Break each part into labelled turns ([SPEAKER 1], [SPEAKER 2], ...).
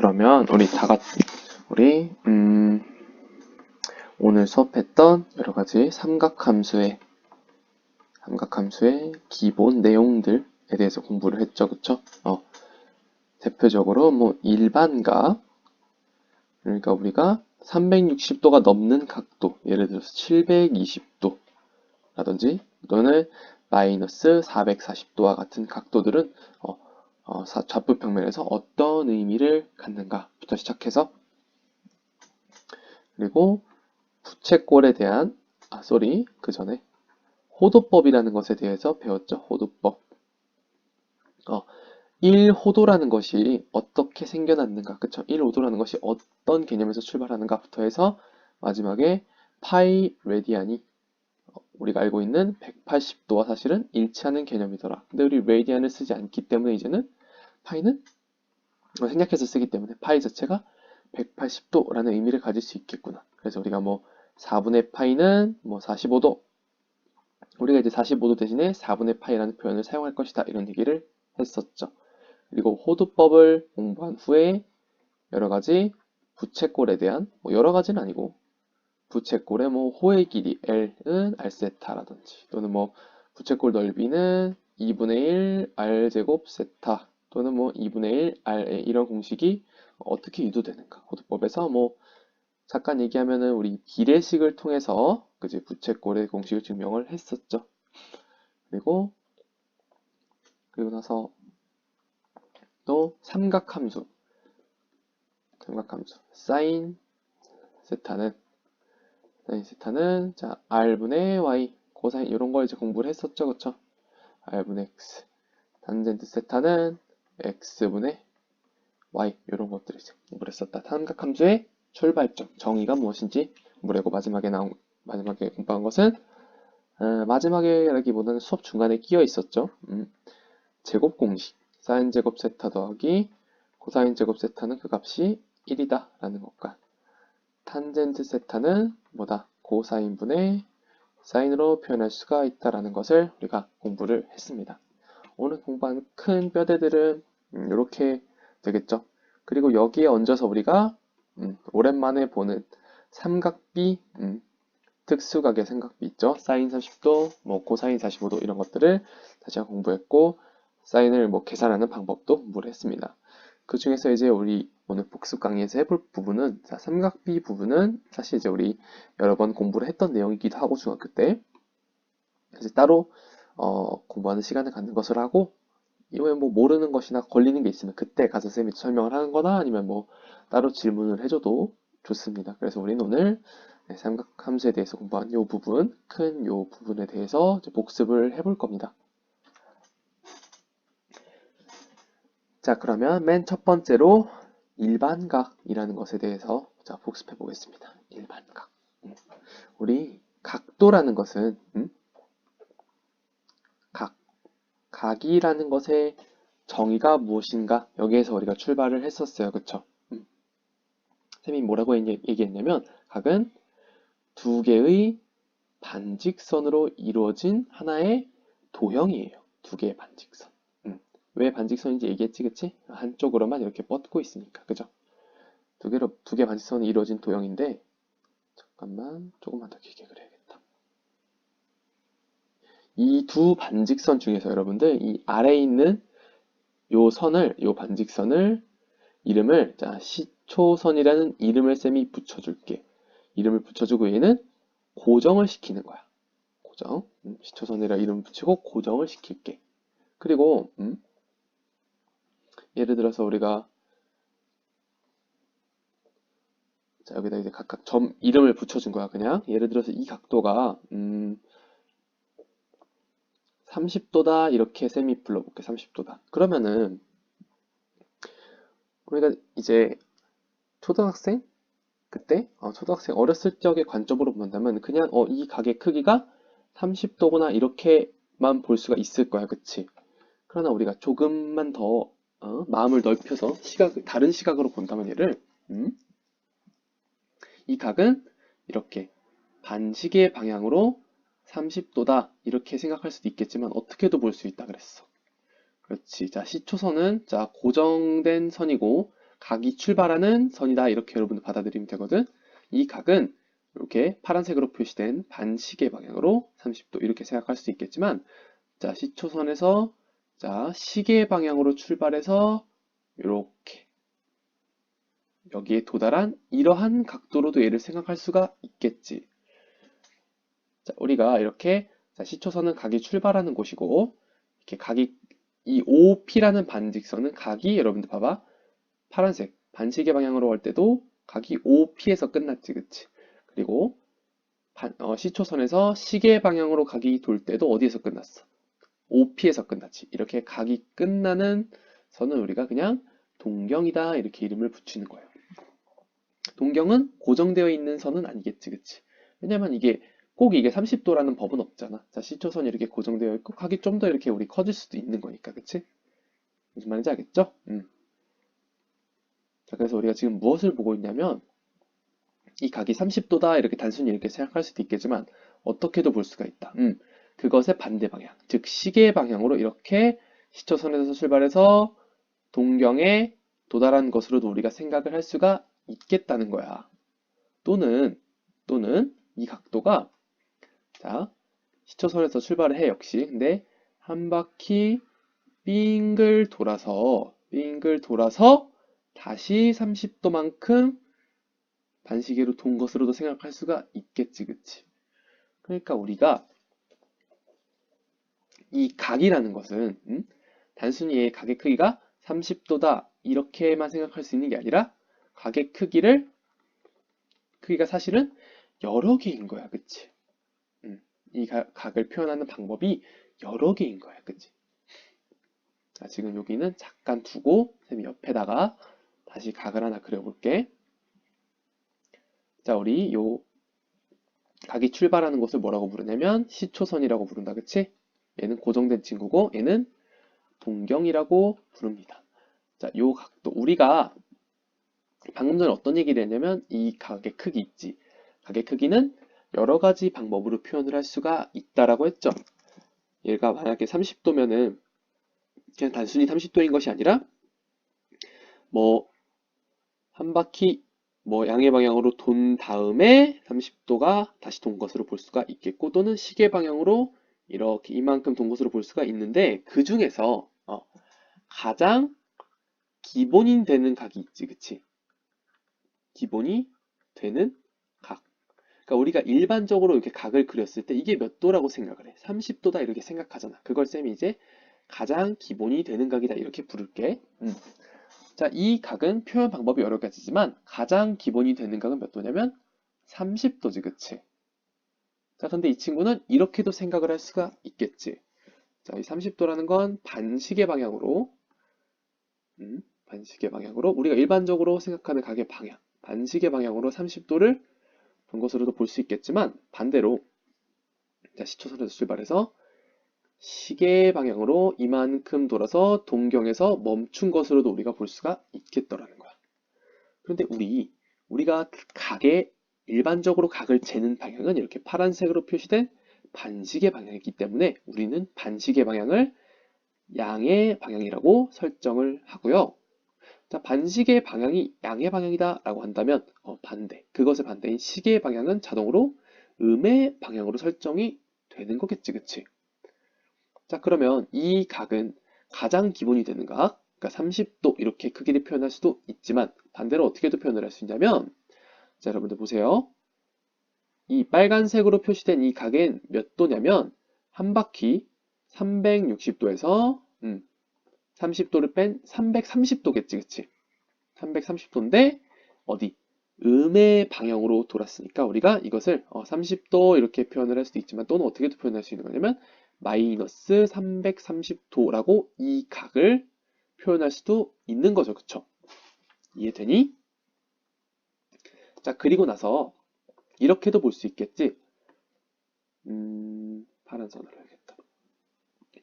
[SPEAKER 1] 그러면 우리 오늘 수업했던 여러 가지 삼각함수의 기본 내용들에 대해서 공부를 했죠, 그쵸? 대표적으로 뭐 일반각, 그러니까 우리가 360도가 넘는 각도, 예를 들어서 720도라든지 또는 마이너스 440도와 같은 각도들은 좌표평면에서 어떤 의미를 갖는가부터 시작해서, 그리고 부채꼴에 대한 그 전에 호도법이라는 것에 대해서 배웠죠. 호도법. 1호도라는 것이 어떻게 생겨났는가, 그쵸? 1호도라는 것이 어떤 개념에서 출발하는가부터 해서 마지막에 파이 레디안이 우리가 알고 있는 180도와 사실은 일치하는 개념이더라. 근데 우리 레디안을 쓰지 않기 때문에 이제는 파이는 생략해서 쓰기 때문에 파이 자체가 180도라는 의미를 가질 수 있겠구나. 그래서 우리가 뭐 4분의 파이는 뭐 45도, 우리가 이제 45도 대신에 4분의 파이라는 표현을 사용할 것이다, 이런 얘기를 했었죠. 그리고 호도법을 공부한 후에 여러 가지 부채꼴에 대한, 여러 가지는 아니고 부채꼴의 호의 길이 L은 R세타라든지, 또는 부채꼴 넓이는 2분의 1 R제곱 세타, 또는 2분의 1 RA, 이런 공식이 어떻게 유도되는가, 호도법에서 잠깐 얘기하면은 우리 비례식을 통해서 그지 부채꼴의 공식을 증명을 했었죠. 그리고 나서 또 삼각함수 사인 세타는 자 r분의 y, 코사인, 이런 걸 이제 공부를 했었죠, 그쵸? r분의 x, 탄젠트 세타는 x분의 y, 이런 것들을 이제 공부를 했었다. 삼각함수의 출발점, 정의가 무엇인지 공부하고 마지막에 공부한 것은 마지막에라기보다는 수업 중간에 끼어 있었죠. 제곱 공식, 사인 제곱 세타 더하기 코사인 제곱 세타는 그 값이 1이다 라는 것과, 탄젠트 세타는 고사인분의 사인으로 표현할 수가 있다라는 것을 우리가 공부를 했습니다. 오늘 공부한 큰 뼈대들은 이렇게 되겠죠. 그리고 여기에 얹어서 우리가 오랜만에 보는 삼각비, 특수각의 삼각비 있죠. 사인 30도, 코사인 45도, 이런 것들을 다시 공부했고, 사인을 계산하는 방법도 공부를 했습니다. 그 중에서 이제 우리 오늘 복습 강의에서 해볼 부분은, 삼각비 부분은 사실 이제 우리 여러 번 공부를 했던 내용이기도 하고, 중학교 때 이제 따로 공부하는 시간을 갖는 것을 하고, 이후에 모르는 것이나 걸리는 게 있으면 그때 가서 쌤이 설명을 하는 거나 아니면 따로 질문을 해줘도 좋습니다. 그래서 우리는 오늘 삼각함수에 대해서 공부한 큰 요 부분에 대해서 이제 복습을 해볼 겁니다. 자, 그러면 맨 첫 번째로 일반각이라는 것에 대해서 복습해 보겠습니다. 일반각. 우리 각도라는 것은 각이라는 것의 정의가 무엇인가, 여기에서 우리가 출발을 했었어요. 그쵸? 쌤이 뭐라고 얘기했냐면, 각은 두 개의 반직선으로 이루어진 하나의 도형이에요. 두 개의 반직선. 왜 반직선인지 얘기했지, 그치? 한쪽으로만 이렇게 뻗고 있으니까, 그죠? 두 개 반직선이 이루어진 도형인데, 잠깐만, 조금만 더 길게 그려야겠다. 이 두 반직선 중에서 여러분들, 이 아래에 있는 요 반직선을 이름을, 시초선이라는 이름을 쌤이 붙여줄게. 이름을 붙여주고 얘는 고정을 시키는 거야. 고정. 시초선이라 이름 붙이고 고정을 시킬게. 그리고 예를 들어서 우리가 여기다 이제 각각 점 이름을 붙여준 거야. 그냥 예를 들어서 이 각도가 30도다, 이렇게 쌤이 불러볼게. 30도다. 그러면은 우리가 이제 초등학생 초등학생 어렸을 적의 관점으로 본다면 그냥 이 각의 크기가 30도구나, 이렇게만 볼 수가 있을 거야, 그치? 그러나 우리가 조금만 더 마음을 넓혀서 다른 시각으로 본다면 얘를 이 각은 이렇게 반시계 방향으로 30도다, 이렇게 생각할 수도 있겠지만 어떻게도 볼 수 있다 그랬어. 그렇지. 자, 시초선은 고정된 선이고 각이 출발하는 선이다. 이렇게 여러분들 받아들이면 되거든. 이 각은 이렇게 파란색으로 표시된 반시계 방향으로 30도 이렇게 생각할 수 있겠지만, 자, 시초선에서 자, 시계 방향으로 출발해서 이렇게 여기에 도달한 이러한 각도로도 얘를 생각할 수가 있겠지. 자, 우리가 이렇게 자, 시초선은 각이 출발하는 곳이고, 이렇게 각이 이 OP라는 반직선은 각이 여러분들 봐봐. 파란색 반시계 방향으로 할 때도 각이 OP에서 끝났지, 그치? 그리고 시초선에서 시계 방향으로 각이 돌 때도 어디에서 끝났어? OP에서 끝났지. 이렇게 각이 끝나는 선은 우리가 그냥 동경이다 이렇게 이름을 붙이는 거예요. 동경은 고정되어 있는 선은 아니겠지, 그치? 왜냐면 꼭 이게 30도라는 법은 없잖아. 자, 시초선이 이렇게 고정되어 있고 각이 좀 더 이렇게 우리 커질 수도 있는 거니까, 그치? 무슨 말인지 알겠죠? 자, 그래서 우리가 지금 무엇을 보고 있냐면 이 각이 30도다 이렇게 단순히 이렇게 생각할 수도 있겠지만 어떻게도 볼 수가 있다. 그것의 반대 방향, 즉 시계 방향으로 이렇게 시초선에서 출발해서 동경에 도달한 것으로도 우리가 생각을 할 수가 있겠다는 거야. 또는 이 각도가 자, 시초선에서 출발을 해 역시. 근데 한 바퀴 빙글 돌아서 다시 30도만큼 반시계로 돈 것으로도 생각할 수가 있겠지, 그치? 그러니까 우리가 이 각이라는 것은 단순히 얘의 각의 크기가 30도다 이렇게만 생각할 수 있는 게 아니라 각의 크기가 사실은 여러 개인 거야, 그치? 이 각을 표현하는 방법이 여러 개인 거야, 그치? 자, 지금 여기는 잠깐 두고 쌤이 옆에다가 다시 각을 하나 그려볼게. 자, 우리 요 각이 출발하는 곳을 뭐라고 부르냐면 시초선이라고 부른다, 그치? 얘는 고정된 친구고 얘는 동경이라고 부릅니다. 자, 요 각도 우리가 방금 전에 어떤 얘기를 했냐면 이 각의 크기 있지. 각의 크기는 여러 가지 방법으로 표현을 할 수가 있다라고 했죠. 얘가 만약에 30도면은 그냥 단순히 30도인 것이 아니라 뭐 한 바퀴 양의 방향으로 돈 다음에 30도가 다시 돈 것으로 볼 수가 있겠고, 또는 시계 방향으로 이렇게 이만큼 돈 것으로 볼 수가 있는데, 그 중에서 가장 기본이 되는 각이 있지, 그치? 기본이 되는 각. 그러니까 우리가 일반적으로 이렇게 각을 그렸을 때 이게 몇 도라고 생각을 해? 30도다 이렇게 생각하잖아. 그걸 쌤이 이제 가장 기본이 되는 각이다 이렇게 부를게. 자, 이 각은 표현 방법이 여러 가지지만 가장 기본이 되는 각은 몇 도냐면 30도지, 그치? 자, 근데 이 친구는 이렇게도 생각을 할 수가 있겠지. 자, 이 30도라는 건 반시계 방향으로 우리가 일반적으로 생각하는 각의 방향, 반시계 방향으로 30도를 본 것으로도 볼 수 있겠지만, 반대로 자, 시초선에서 출발해서 시계 방향으로 이만큼 돌아서 동경에서 멈춘 것으로도 우리가 볼 수가 있겠더라는 거야. 그런데 우리가 일반적으로 각을 재는 방향은 이렇게 파란색으로 표시된 반시계 방향이기 때문에 우리는 반시계 방향을 양의 방향이라고 설정을 하고요. 자, 반시계 방향이 양의 방향이다 라고 한다면 그것의 반대인 시계의 방향은 자동으로 음의 방향으로 설정이 되는 거겠지, 그치? 자, 그러면 이 각은 가장 기본이 되는 각, 그러니까 30도 이렇게 크기를 표현할 수도 있지만 반대로 어떻게도 표현을 할 수 있냐면, 자, 여러분들 보세요. 이 빨간색으로 표시된 이 각은 몇 도냐면 한 바퀴 360도에서 30도를 뺀 330도겠지, 그치? 330도인데 어디? 음의 방향으로 돌았으니까 우리가 이것을 30도 이렇게 표현을 할 수도 있지만, 또는 어떻게도 표현할 수 있는 거냐면 마이너스 330도라고 이 각을 표현할 수도 있는 거죠, 그쵸? 이해되니? 자, 그리고 나서 이렇게도 볼 수 있겠지. 파란 선으로 해야겠다.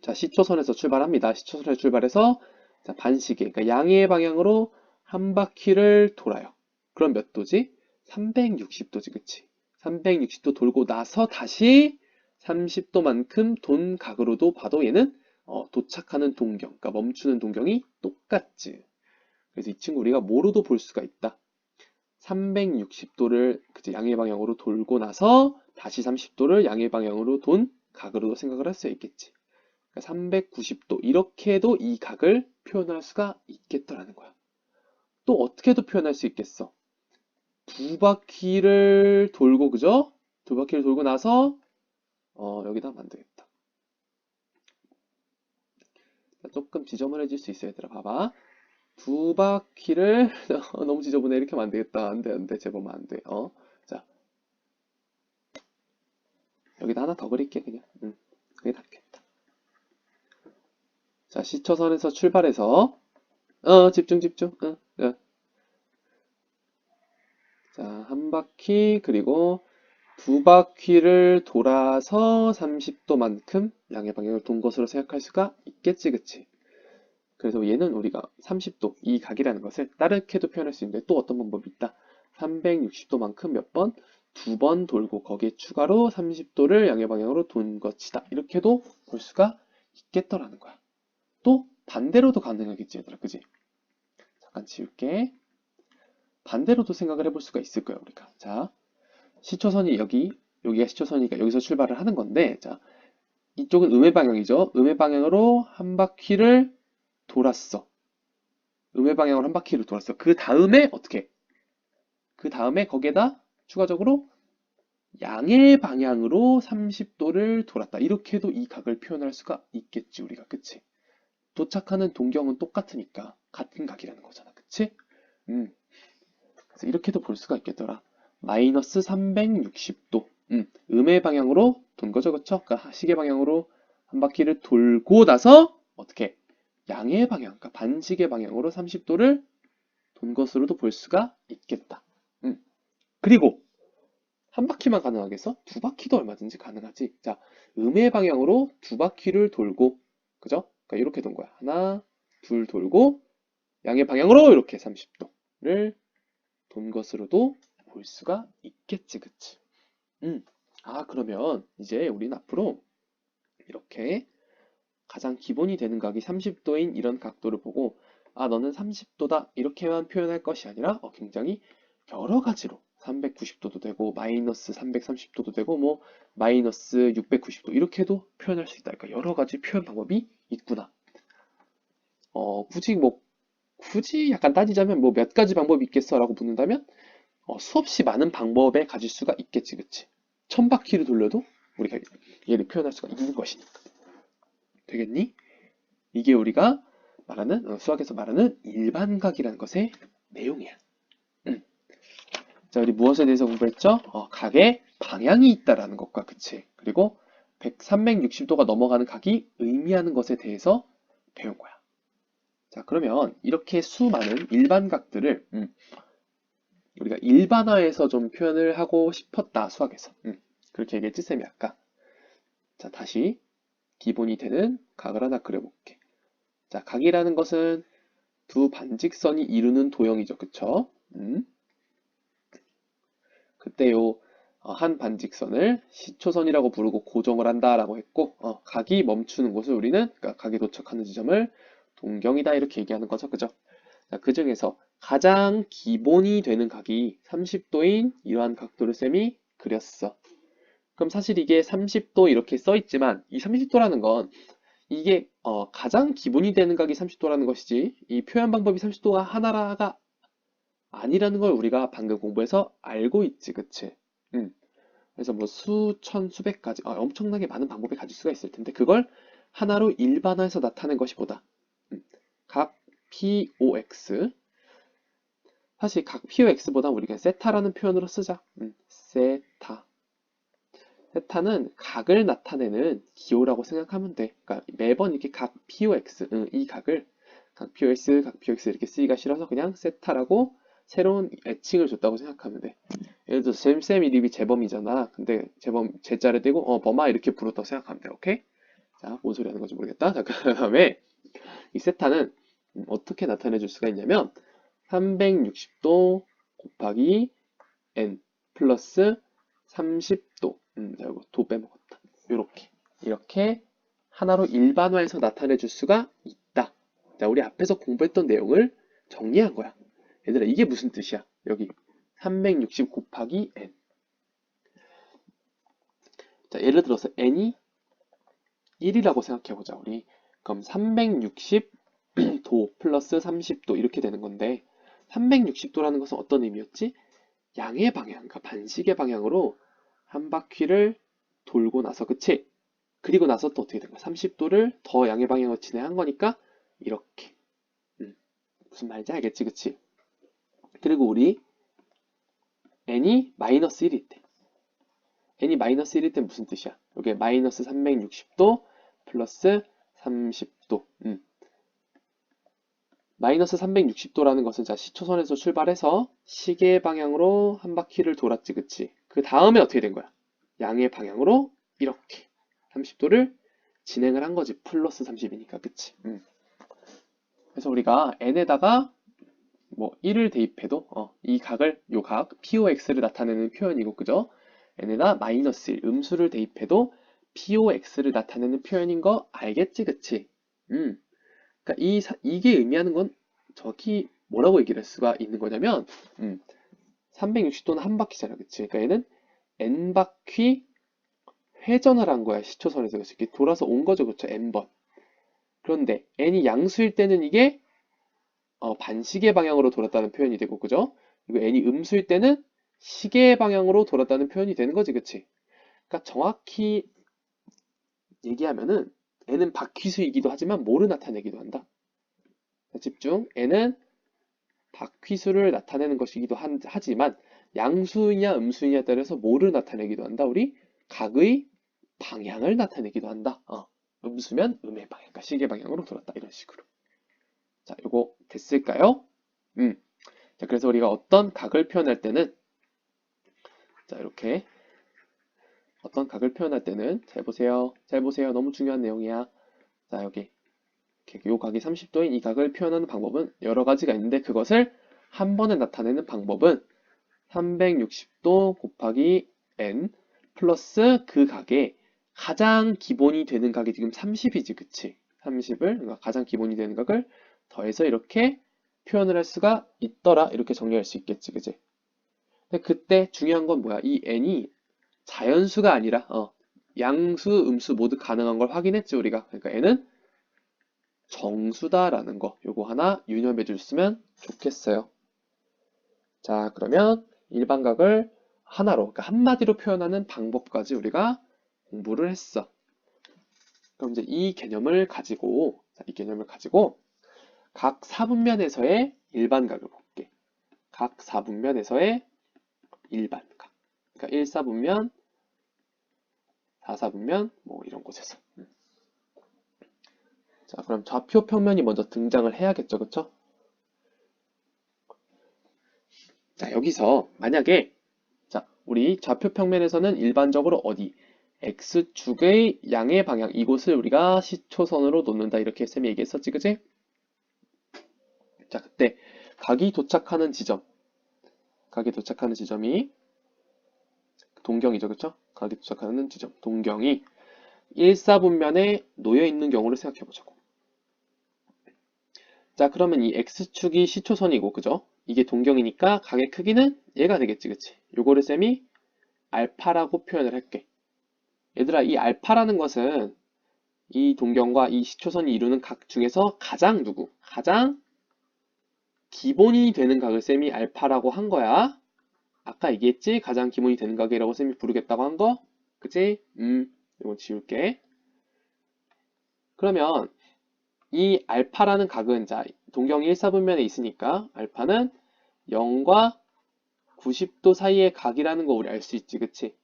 [SPEAKER 1] 자, 시초선에서 출발합니다. 시초선에서 출발해서 자, 반시계, 그러니까 양의 방향으로 한 바퀴를 돌아요. 그럼 몇 도지? 360도지, 그치? 360도 돌고 나서 다시 30도만큼 돈 각으로도 봐도 얘는 도착하는 동경, 그러니까 멈추는 동경이 똑같지. 그래서 이 친구 우리가 뭐로도 볼 수가 있다. 360도를 양의 방향으로 돌고 나서 다시 30도를 양의 방향으로 돈 각으로도 생각을 할 수 있겠지. 그러니까 390도 이렇게도 이 각을 표현할 수가 있겠더라는 거야. 또 어떻게도 표현할 수 있겠어? 두 바퀴를 돌고 그죠? 두 바퀴를 돌고 나서 여기다 하면 안 되겠다. 조금 지저분해질 수 있어 얘들아. 봐봐. 두 바퀴를 너무 지저분해. 이렇게 하면 안 되겠다. 안 돼, 안 돼. 제법 안 돼. 자, 여기다 하나 더 그릴게 그냥. 그게 낫겠다. 자, 시초선에서 출발해서 집중. 자, 한 바퀴 그리고 두 바퀴를 돌아서 30도만큼 양의 방향을 돈 것으로 생각할 수가 있겠지, 그치? 그래서 얘는 우리가 30도, 이 각이라는 것을 다르게도 표현할 수 있는데 또 어떤 방법이 있다? 360도만큼 몇 번? 두 번 돌고 거기에 추가로 30도를 양의 방향으로 돈 것이다. 이렇게도 볼 수가 있겠더라는 거야. 또 반대로도 가능하겠지, 얘들아, 그지? 잠깐 지울게. 반대로도 생각을 해볼 수가 있을 거야, 우리가. 자, 시초선이 여기가 시초선이니까 여기서 출발을 하는 건데, 자, 이쪽은 음의 방향이죠. 음의 방향으로 한 바퀴를 돌았어. 음의 방향으로 한 바퀴를 돌았어. 그 다음에 어떻게? 그 다음에 거기에다 추가적으로 양의 방향으로 30도를 돌았다. 이렇게도 이 각을 표현할 수가 있겠지, 우리가. 그치? 도착하는 동경은 똑같으니까 같은 각이라는 거잖아. 그치? 그래서 이렇게도 볼 수가 있겠더라. 마이너스 360도. 음의 방향으로 돈 거죠, 그쵸? 그러니까 시계 방향으로 한 바퀴를 돌고 나서 어떻게? 양의 방향, 그러니까 반시계 방향으로 30도를 돈 것으로도 볼 수가 있겠다. 그리고 한 바퀴만 가능하겠어? 두 바퀴도 얼마든지 가능하지. 자, 음의 방향으로 두 바퀴를 돌고, 그죠? 그러니까 이렇게 돈 거야. 하나, 둘 돌고, 양의 방향으로 이렇게 30도를 돈 것으로도 볼 수가 있겠지, 그치? 그러면 이제 우리는 앞으로 이렇게 가장 기본이 되는 각이 30도인 이런 각도를 보고, 너는 30도다 이렇게만 표현할 것이 아니라 굉장히 여러 가지로 390도도 되고 마이너스 330도도 되고 뭐 마이너스 690도 이렇게도 표현할 수 있다. 그러니까 여러 가지 표현 방법이 있구나. 굳이 약간 따지자면 뭐 몇 가지 방법이 있겠어라고 묻는다면 수없이 많은 방법에 가질 수가 있겠지, 그치? 1000바퀴를 돌려도 우리가 얘를 표현할 수가 있는 것이니까. 되겠니? 이게 우리가 말하는 수학에서 말하는 일반각이라는 것의 내용이야. 자, 우리 무엇에 대해서 공부했죠? 각의 방향이 있다라는 것과 그치? 그리고 360도가 넘어가는 각이 의미하는 것에 대해서 배운 거야. 자, 그러면 이렇게 수많은 일반각들을 우리가 일반화해서 좀 표현을 하고 싶었다, 수학에서. 그렇게 얘기했지, 쌤이 아까. 자, 다시 기본이 되는 각을 하나 그려볼게. 자, 각이라는 것은 두 반직선이 이루는 도형이죠, 그쵸? 그때 한 반직선을 시초선이라고 부르고 고정을 한다라고 했고, 각이 멈추는 곳을 우리는, 그러니까 각이 도착하는 지점을 동경이다 이렇게 얘기하는 거죠, 그죠? 자, 그 중에서 가장 기본이 되는 각이 30도인 이러한 각도를 쌤이 그렸어. 그럼 사실 이게 30도 이렇게 써 있지만 이 30도라는 건 이게 가장 기본이 되는 각이 30도라는 것이지 이 표현 방법이 30도가 하나가 아니라는 걸 우리가 방금 공부해서 알고 있지, 그치? 그래서 뭐 수천, 수백 가지 엄청나게 많은 방법을 가질 수가 있을 텐데 그걸 하나로 일반화해서 나타낸 것이 뭐다? 각 POX 사실 각 POX보다 우리가 세타라는 표현으로 쓰자. 세타. 세타는 각을 나타내는 기호라고 생각하면 돼. 그러니까 매번 이렇게 각 POX, 이 각을 각 POX, 각 POX 이렇게 쓰기가 싫어서 그냥 세타라고 새로운 애칭을 줬다고 생각하면 돼. 예를 들어서 쌤 이름이 재범이잖아. 근데 재범 제자를 떼고 범아 이렇게 불렀다고 생각하면 돼. 오케이? 자, 뭔 소리 하는 건지 모르겠다. 자, 그 다음에 이 세타는 어떻게 나타내 줄 수가 있냐면 360도 곱하기 n 플러스 30도 자, 이거 도 빼먹었다. 이렇게 하나로 일반화해서 나타내 줄 수가 있다. 자, 우리 앞에서 공부했던 내용을 정리한 거야. 얘들아, 이게 무슨 뜻이야? 여기 360 곱하기 n. 자, 예를 들어서 n이 1이라고 생각해보자, 우리. 그럼 360도 플러스 30도 이렇게 되는 건데, 360도라는 것은 어떤 의미였지? 양의 방향, 그러니까 반시계 방향으로 한 바퀴를 돌고 나서, 그치? 그리고 나서 또 어떻게 된 거야? 30도를 더 양의 방향으로 진행한 거니까 이렇게. 무슨 말인지 알겠지, 그치? 그리고 우리 n이 마이너스 1일 때, n이 마이너스 1일 때 무슨 뜻이야? 이게 마이너스 360도 플러스 30도. 마이너스 360도라는 것은 자 시초선에서 출발해서 시계 방향으로 한 바퀴를 돌았지, 그치? 그 다음에 어떻게 된 거야? 양의 방향으로 이렇게 30도를 진행을 한 거지. 플러스 30이니까, 그치? 그래서 우리가 n에다가 뭐 1을 대입해도 이 각을, 요 각 POX를 나타내는 표현이고, 그죠? n에다 마이너스 1 음수를 대입해도 POX를 나타내는 표현인 거 알겠지, 그치? 그러니까 이게 의미하는 건 저기 뭐라고 얘기를 할 수가 있는 거냐면 360도는 한 바퀴잖아, 그치? 그러니까 얘는 n바퀴 회전을 한 거야, 시초선에서. 그치? 이렇게 돌아서 온 거죠, 그쵸? n번. 그런데 n이 양수일 때는 이게 반시계 방향으로 돌았다는 표현이 되고, 그죠? 그리고 n이 음수일 때는 시계 방향으로 돌았다는 표현이 되는 거지, 그치? 그러니까 정확히 얘기하면은 n은 바퀴수이기도 하지만 뭐를 나타내기도 한다. 집중. n은 바퀴수를 나타내는 것이기도 하지만 양수냐 음수냐에 따라서 뭐를 나타내기도 한다. 우리 각의 방향을 나타내기도 한다. 음수면 음의 방향, 그러니까 시계 방향으로 돌았다. 이런 식으로. 자, 요거 됐을까요? 자, 그래서 우리가 어떤 각을 표현할 때는, 자, 이렇게 어떤 각을 표현할 때는 잘 보세요. 잘 보세요. 너무 중요한 내용이야. 자, 여기 이렇게 요 각이 30도인 이 각을 표현하는 방법은 여러 가지가 있는데, 그것을 한 번에 나타내는 방법은 360도 곱하기 n 플러스 그 각에 가장 기본이 되는 각이 지금 30이지, 그치? 30을, 그러니까 가장 기본이 되는 각을 더해서 이렇게 표현을 할 수가 있더라. 이렇게 정리할 수 있겠지, 그치? 근데 그때 중요한 건 뭐야? 이 n이 자연수가 아니라 양수, 음수 모두 가능한 걸 확인했지, 우리가. 그러니까 n은 정수다라는 거, 요거 하나 유념해 줬으면 좋겠어요. 자, 그러면 일반각을 하나로, 그러니까 한마디로 표현하는 방법까지 우리가 공부를 했어. 그럼 이제 이 개념을 가지고, 각 사분면에서의 일반각을 볼게. 각 사분면에서의 일반각. 그러니까 1사분면, 4사분면, 뭐 이런 곳에서. 자, 그럼 좌표 평면이 먼저 등장을 해야겠죠, 그쵸? 자, 여기서 만약에 자, 우리 좌표 평면에서는 일반적으로 어디? X축의 양의 방향, 이곳을 우리가 시초선으로 놓는다. 이렇게 쌤이 얘기했었지, 그치? 자, 그때 각이 도착하는 지점이 동경이죠, 그쵸? 각이 도착하는 지점, 동경이 1사분면에 놓여있는 경우를 생각해보자고. 자, 그러면 이 X축이 시초선이고, 그죠? 이게 동경이니까 각의 크기는 얘가 되겠지, 그치? 요거를 쌤이 알파라고 표현을 할게. 얘들아, 이 알파라는 것은 이 동경과 이 시초선이 이루는 각 중에서 가장 기본이 되는 각을 쌤이 알파라고 한 거야. 아까 얘기했지? 가장 기본이 되는 각이라고 쌤이 부르겠다고 한 거? 그치? 이거 지울게. 그러면 이 알파라는 각은 자, 동경이 1사분면에 있으니까 알파는 0과 90도 사이의 각이라는 거 우리 알 수 있지, 그치?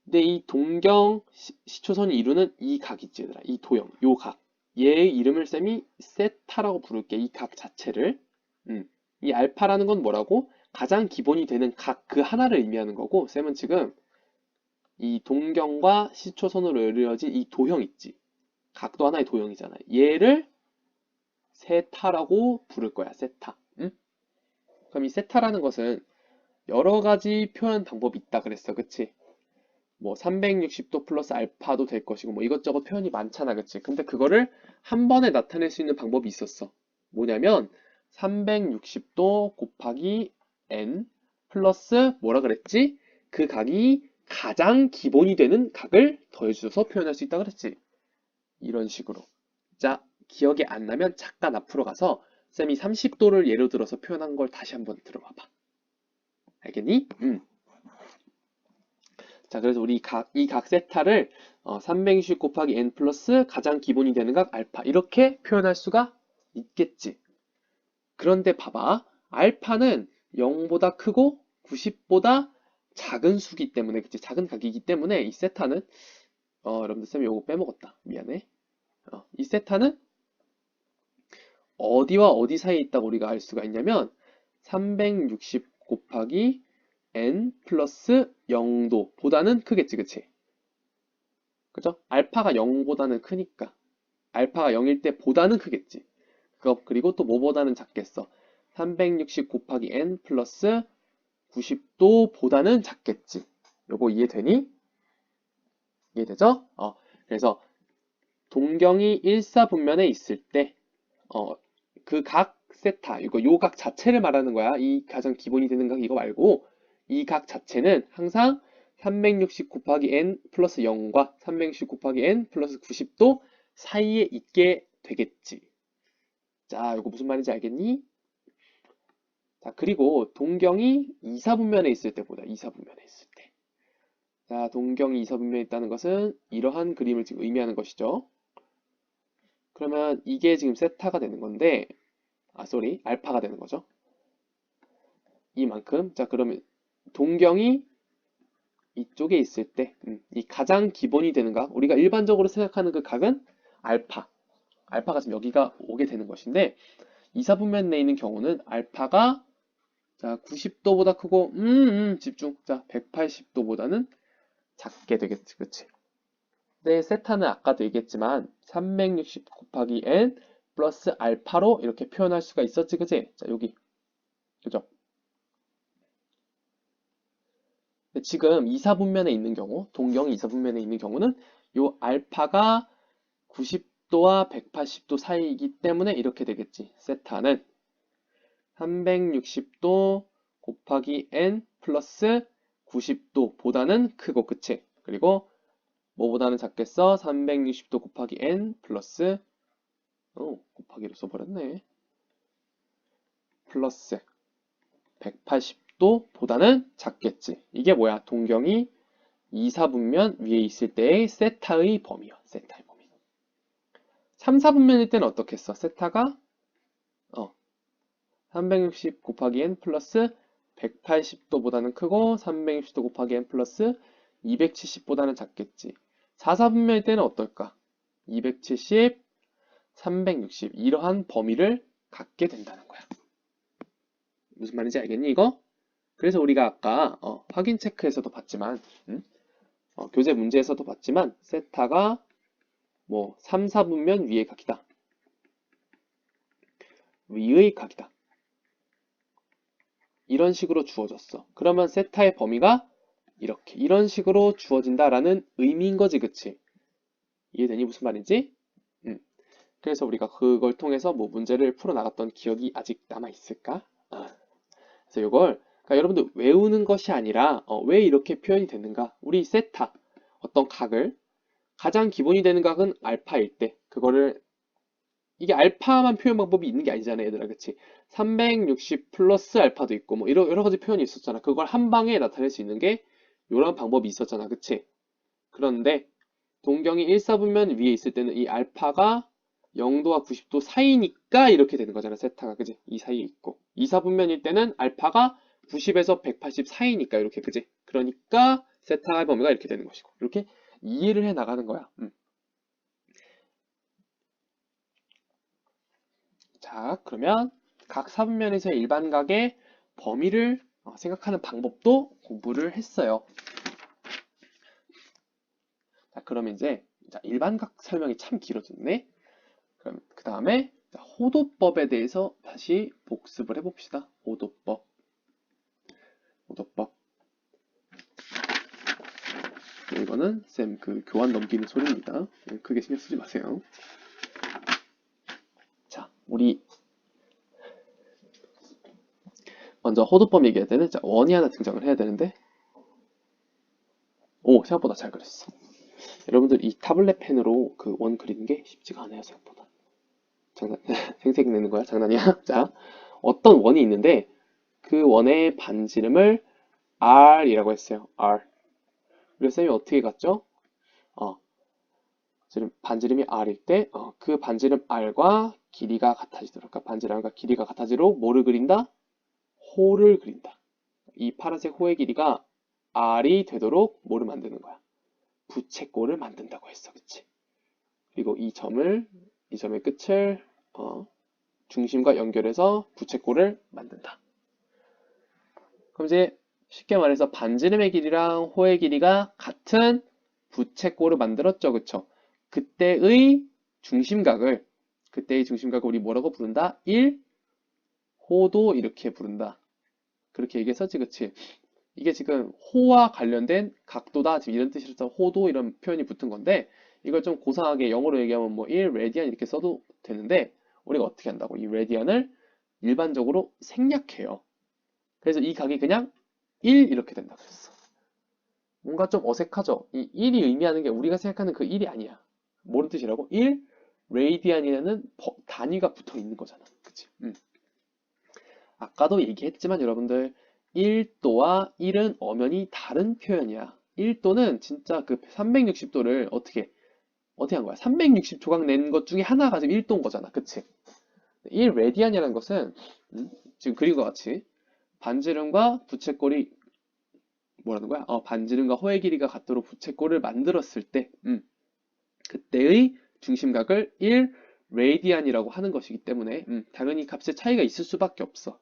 [SPEAKER 1] 근데 이 동경 시초선이 이루는 이 각 있지, 얘들아. 이 도형, 요 각. 얘의 이름을 쌤이 세타라고 부를게, 이 각 자체를. 이 알파라는 건 뭐라고? 가장 기본이 되는 각 그 하나를 의미하는 거고, 쌤은 지금 이 동경과 시초선으로 이루어진 이 도형 있지. 각도 하나의 도형이잖아. 얘를 세타라고 부를 거야, 세타. 그럼 이 세타라는 것은 여러 가지 표현 방법이 있다 그랬어, 그치? 뭐 360도 플러스 알파도 될 것이고 뭐 이것저것 표현이 많잖아, 그치? 근데 그거를 한 번에 나타낼 수 있는 방법이 있었어. 뭐냐면 360도 곱하기 n 플러스 뭐라 그랬지? 그 각이 가장 기본이 되는 각을 더해줘서 표현할 수 있다 그랬지. 이런 식으로. 자, 기억이 안 나면 잠깐 앞으로 가서 쌤이 30도를 예로 들어서 표현한 걸 다시 한번 들어봐봐. 알겠니? 자, 그래서 우리 이 각 세타를 360 곱하기 n 플러스 가장 기본이 되는 각 알파 이렇게 표현할 수가 있겠지. 그런데 봐봐. 알파는 0보다 크고 90보다 작은 수기 때문에, 그치? 작은 각이기 때문에 이 세타는 여러분들 쌤이 요거 빼먹었다. 미안해. 이 세타는 어디와 어디 사이에 있다고 우리가 알 수가 있냐면 360 곱하기 n 플러스 0도 보다는 크겠지, 그치? 그죠? 알파가 0보다는 크니까 알파가 0일 때 보다는 크겠지. 그리고 또 뭐보다는 작겠어? 360 곱하기 n 플러스 90도 보다는 작겠지. 요거 이해되니? 이해되죠? 그래서 동경이 일사분면에 있을 때 그 각 세타, 요 각 자체를 말하는 거야. 이 가장 기본이 되는 각 이거 말고 이 각 자체는 항상 360 곱하기 n 플러스 0과 360 곱하기 n 플러스 90도 사이에 있게 되겠지. 자, 이거 무슨 말인지 알겠니? 자, 그리고 동경이 이사분면에 있을 때보다 이사분면에 있을 때. 자, 동경이 이사분면에 있다는 것은 이러한 그림을 지금 의미하는 것이죠. 그러면 이게 지금 세타가 되는 건데, 알파가 되는 거죠. 이만큼. 자, 그러면 동경이 이쪽에 있을 때, 이 가장 기본이 되는 각, 우리가 일반적으로 생각하는 그 각은 알파. 알파가 지금 여기가 오게 되는 것인데, 이사분면 내에 있는 경우는 알파가 자 90도보다 크고, 집중. 자, 180도보다는 작게 되겠지, 그치? 네, 세타는 아까도 얘기했지만 360 곱하기 n 플러스 알파로 이렇게 표현할 수가 있었지, 그치? 자, 여기. 그죠? 지금 이사분면에 있는 경우, 동경이 이사분면에 있는 경우는 요 알파가 90도와 180도 사이이기 때문에 이렇게 되겠지. 세타는 360도 곱하기 n 플러스 90도보다는 크고, 그치? 그리고 뭐보다는 작겠어? 360도 곱하기 n 플러스 곱하기로 써버렸네. 플러스 180도보다는 작겠지. 이게 뭐야? 동경이 이사분면 위에 있을 때의 세타의 범위야. 세타의 범위. 3사분면일 때는 어떻게 했어? 세타가 360 곱하기 n 플러스 180도보다는 크고 360도 곱하기 n 플러스 270보다는 작겠지. 4사분면일 때는 어떨까? 270, 360 이러한 범위를 갖게 된다는 거야. 무슨 말인지 알겠니 이거? 그래서 우리가 아까 확인 체크에서도 봤지만 교재 문제에서도 봤지만 세타가 뭐 3, 4분면 위의 각이다. 위의 각이다. 이런 식으로 주어졌어. 그러면 세타의 범위가 이렇게 이런 식으로 주어진다라는 의미인 거지, 그치? 이해되니 무슨 말인지? 그래서 우리가 그걸 통해서 뭐 문제를 풀어나갔던 기억이 아직 남아있을까? 그래서 이걸 그러니까 여러분들 외우는 것이 아니라 왜 이렇게 표현이 되는가? 우리 세타 어떤 각을 가장 기본이 되는 각은 알파일 때 그거를 이게 알파만 표현 방법이 있는 게 아니잖아, 얘들아, 그치? 360 플러스 알파도 있고 뭐 여러 가지 표현이 있었잖아. 그걸 한 방에 나타낼 수 있는 게 이런 방법이 있었잖아, 그치? 그런데 동경이 1, 4분면 위에 있을 때는 이 알파가 0도와 90도 사이니까 이렇게 되는 거잖아, 세타가, 그지? 이 사이에 있고 2, 4분면일 때는 알파가 90에서 180 사이니까 이렇게, 그지? 그러니까 세타의 범위가 이렇게 되는 것이고 이렇게 이해를 해 나가는 거야. 자, 그러면 각 사분면에서의 일반각의 범위를 생각하는 방법도 공부를 했어요. 자, 그럼 이제 일반각 설명이 참 길어졌네. 그럼 그 다음에 호도법에 대해서 다시 복습을 해봅시다. 호도법. 이거는 쌤 그 교환 넘기는 소리입니다. 크게 신경 쓰지 마세요. 자, 우리 먼저 호도법 얘기해야 되는 자, 원이 하나 등장을 해야 되는데 오 생각보다 잘 그렸어. 여러분들 이 타블렛 펜으로 그 원 그리는 게 쉽지가 않아요 생각보다. 장난 생색 내는 거야 장난이야. 자 어떤 원이 있는데 그 원의 반지름을 R이라고 했어요. R. 그래서 쌤이 어떻게 갔죠? 지금 반지름이 R일 때, 그 반지름 R과 길이가 같아지도록, 그러니까 반지름과 길이가 같아지도록 뭐를 그린다? 호를 그린다. 이 파란색 호의 길이가 R이 되도록 뭐를 만드는 거야? 부채꼴을 만든다고 했어, 그치? 그리고 이 점의 끝을 중심과 연결해서 부채꼴을 만든다. 그럼 이제 쉽게 말해서 반지름의 길이랑 호의 길이가 같은 부채꼴을 만들었죠, 그쵸? 그때의 중심각을 우리 뭐라고 부른다? 1호도 이렇게 부른다. 그렇게 얘기했었지, 그치? 이게 지금 호와 관련된 각도다, 지금 이런 뜻이라서 호도 이런 표현이 붙은 건데, 이걸 좀 고상하게 영어로 얘기하면 뭐 1 레디안 이렇게 써도 되는데, 우리가 어떻게 한다고? 이 레디안을 일반적으로 생략해요. 그래서 이 각이 그냥 1 이렇게 된다 그랬어. 뭔가 좀 어색하죠? 이 1이 의미하는 게 우리가 생각하는 그 1이 아니야. 뭐는 뜻이라고? 1 레디안이라는 단위가 붙어 있는 거잖아. 그치? 아까도 얘기했지만 여러분들 1도와 1은 엄연히 다른 표현이야. 1도는 진짜 그 360도를 어떻게 한 거야? 360조각 낸 것 중에 하나가 지금 1도인 거잖아. 그치? 1 레디안이라는 것은 지금 그림과 같이 반지름과 부채꼴이 뭐라는 거야? 반지름과 호의 길이가 같도록 부채꼴을 만들었을 때 그때의 중심각을 1 레디안이라고 하는 것이기 때문에 당연히 값의 차이가 있을 수밖에 없어.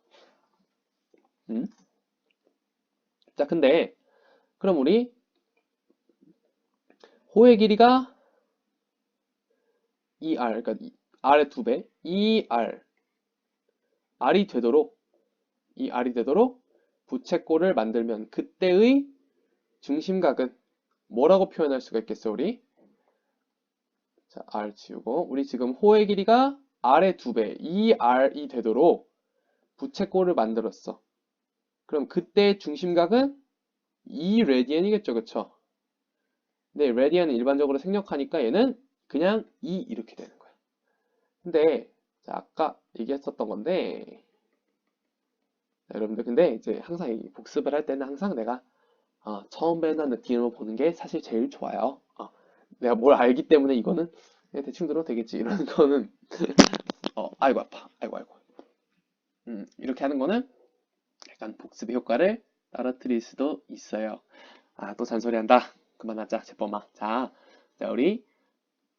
[SPEAKER 1] 자, 근데 그럼 우리 호의 길이가 2r, 그러니까 r의 2배, 2r, r이 되도록 부채꼴을 만들면 그때의 중심각은 뭐라고 표현할 수가 있겠어, 우리? 자, r 지우고 우리 지금 호의 길이가 r의 2배, 2r이 되도록 부채꼴을 만들었어. 그럼 그때의 중심각은 2레디안이겠죠, 그쵸? 근데 레디안은 일반적으로 생략하니까 얘는 그냥 2 이렇게 되는 거야. 근데 자, 아까 얘기했었던 건데 여러분들 근데 이제 항상 이 복습을 할 때는 항상 내가 처음 배우는 느낌으로 보는 게 사실 제일 좋아요. 내가 뭘 알기 때문에 이거는 그냥 대충 들어도 되겠지 이러는 거는 아이고 아파 아이고 이렇게 하는 거는 약간 복습의 효과를 떨어뜨릴 수도 있어요. 또 잔소리한다. 그만하자 제범아. 자 우리